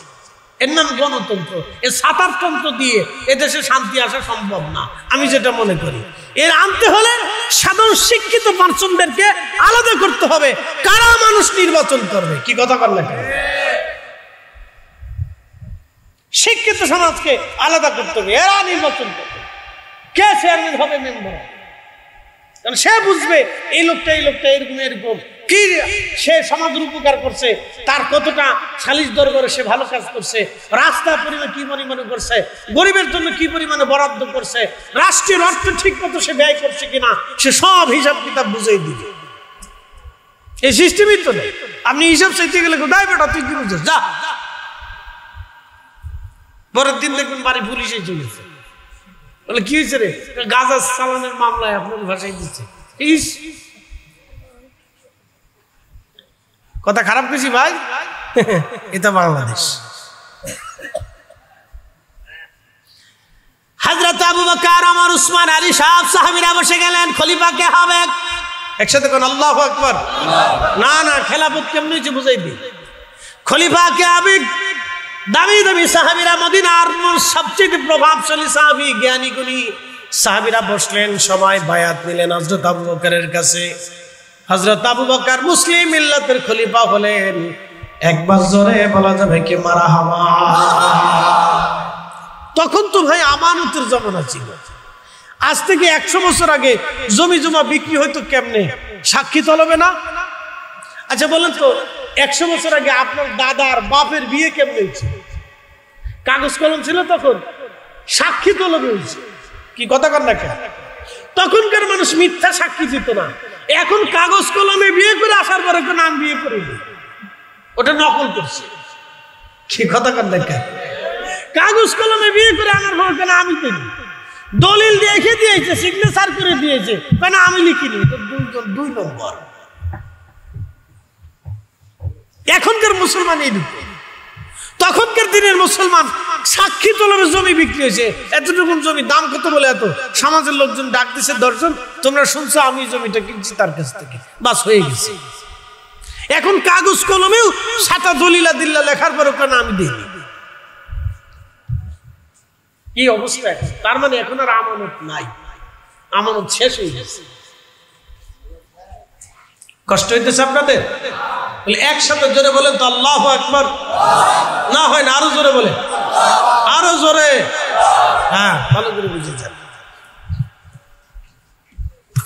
এর নাম গণতন্ত্র। এর সাতারতন্ত্র দিয়ে এদেশে শান্তি আসা সম্ভব না, আমি যেটা মনে করি। এর আনতে হলে সাধারণ শিক্ষিত পার্সনদেরকে আলাদা করতে হবে। কারা মানুষ নির্বাচন করবে? কি কথা বল না? শিক্ষিত সমাজকে আলাদা করতে হবে, এরা নির্বাচন করবে। কে চেয়ারম্যান হবে, মেম্বার? কারণ সে বুঝবে এই লোকটা এরকম এরকম কি, সে সমাজের উপকার করছে, তার কতটা সালিশ দরবারে সে ভালো কাজ করছে, রাস্তা পরিমাণে কি পরিমাণে করছে, গরিবের জন্য কি পরিমাণে বরাদ্দ করছে, রাষ্ট্রীয় অর্থ ঠিক মতো সে ব্যয় করছে কিনা, সে সব হিসাব কিতাব বুঝাই দিবে। এই সিস্টেমই তো নেই। আপনি হিসাব চাইতে গেলে কোথায় বেটা তুই কি বুঝছিস, যা। পরের দিন দেখবেন বাড়ি পুলিশে চলেছে, বলে কি হয়েছে রে? গাঁজা চালানের মামলায় আপনার ভাষায় দিচ্ছে। কথা খারাপ কিছু ভাই? এটা বাংলাদেশ। হযরত আবু বকর, ওমর, উসমান, আলী সব সাহাবীরা বসে গেলেন। খলিফা কে হবে? একসাথে কোন আল্লাহু আকবার। না না, খেলাফত কেমনে হচ্ছে বুঝাই দিই। খলিফা কে হবে? দামি দামি সাহাবীরা, মদিনার সবচেয়ে প্রভাবশালী সাহাবী, জ্ঞানী গুণী সাহাবীরা বসলেন, সবাই বায়াত নিলেন হযরত আবু বকরের কাছে। হযরত আবু বকর মুসলিম মিল্লাতের খলিফা হলেন। একবার জোরে বলা যাবে কি মারহাবা। তখন তো ভাই আমানতের জমানা ছিল। আজ থেকে 100 বছর আগে জমি জমা বিক্রি হইতো কেমনে? সাক্ষী তলবে না? আচ্ছা বলেন তো 100 বছর আগে আপনার দাদার বাপের বিয়ে কেমন হয়েছে? কাগজ কলম ছিল তখন, সাক্ষী তলবে হয়েছে। কি কথা কর না কেন? তখনকার মানুষ মিথ্যা সাক্ষী দিত না। এখন কাগজ কলমে বিয়ে করে আসার পরে কেন আমি বিয়ে করিনি, ওটা নকল করছে। কি কথা কর না কেন? কাগজ কলমে বিয়ে করে আনার পর কেন আমি করি, দলিল দেখে দিয়েছে, সিগনেচার করে দিয়েছে, কেন আমি লিখিনি, দুই নম্বর। এখনকার মুসলমান এই দুটো। তখনকার দিনের মুসলমান সাক্ষী তলবে জমি বিক্রি হয়েছে, এতটুকু জমি দাম কত বলে এত, সমাজের লোকজন ডাক দিছে 10 জন, তোমরা শুনছো আমি জমিটা কিনছি তার কাছ থেকে, বাস হয়ে গেছে। এখন কাগজ কলমেও 7টা দলিলা দিল্লা লেখার পর কেন আমি দিইনি। কি অবস্থা এখন? তার মানে এখন আর আমানত নাই, আমানত শেষ হয়ে গেছে। কষ্ট হইতেছে আপনাদের? একসাথে জোরে বলেন তো আল্লাহু আকবার। না হয় না, আরো জোরে বলে, আরো জোরে। হ্যাঁ, ভালো করে বুঝে যান।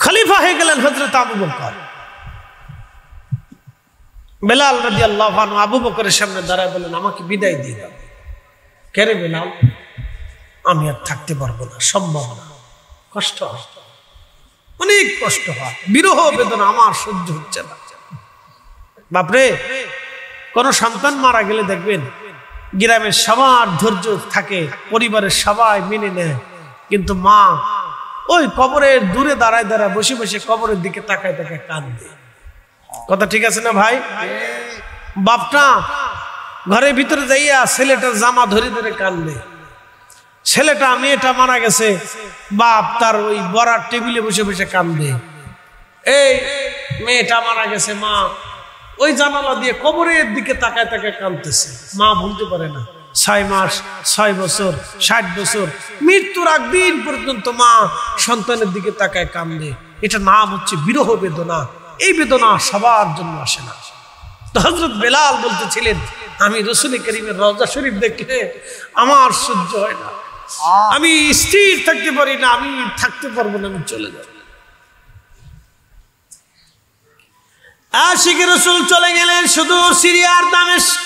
খলিফা হয়ে গেলেন হযরত আবু বকর। বেলাল রাদিয়াল্লাহু আনহু আবু বকরের সামনে দাঁড়ায় বলেন, আমাকে বিদায় দিয়ে দাও। কে রে বেলাল? আমি আর থাকতে পারবো না, সম্ভব না, কষ্ট হয়, অনেক কষ্ট হয়, বিরহ বেদনা আমার সহ্য হচ্ছে না। বাপরে, কোন সন্তান মারা গেলে দেখবেন গ্রামের সবার ধৈর্য থাকে, পরিবারের সবাই মেনে নেয়, কিন্তু মা ওই কবরের দূরে দাঁড়ায় দাঁড়ায় বসে বসে কবরের দিকে তাকায় তাকায় কাঁদে। কথা ঠিক আছে না ভাই? বাপটা ঘরের ভিতরে যাইয়া ছেলেটার জামা ধরে ধরে কাঁদে। ছেলেটা মেয়েটা মারা গেছে, বাপ তার ওই বড়ার টেবিলে বসে বসে কাঁদে। এই মেয়েটা মারা গেছে, মা ওই জানালা দিয়ে কবরের দিকে তাকায় তাকায় কাঁদতেছে। মা ভুলতে পারে না, 6 মাস, 6 বছর, 60 বছর, মৃত্যুর আগ দিন পর্যন্ত মা সন্তানের দিকে তাকায় কাঁদে। এটা নাম হচ্ছে বিরহ বেদনা। এই বেদনা সবার জন্য আসে না। তো হযরত বেলাল বলতেছিলেন, আমি রাসূল করিমের রওজা শরীফ দেখলে আমার সহ্য হয় না, আমি স্থির থাকতে পারি না, আমি থাকতে পারবো না, আমি চলে যাব। আশিক রাসূল চলে গেলেন শুধু সিরিয়ার দামেস্ক।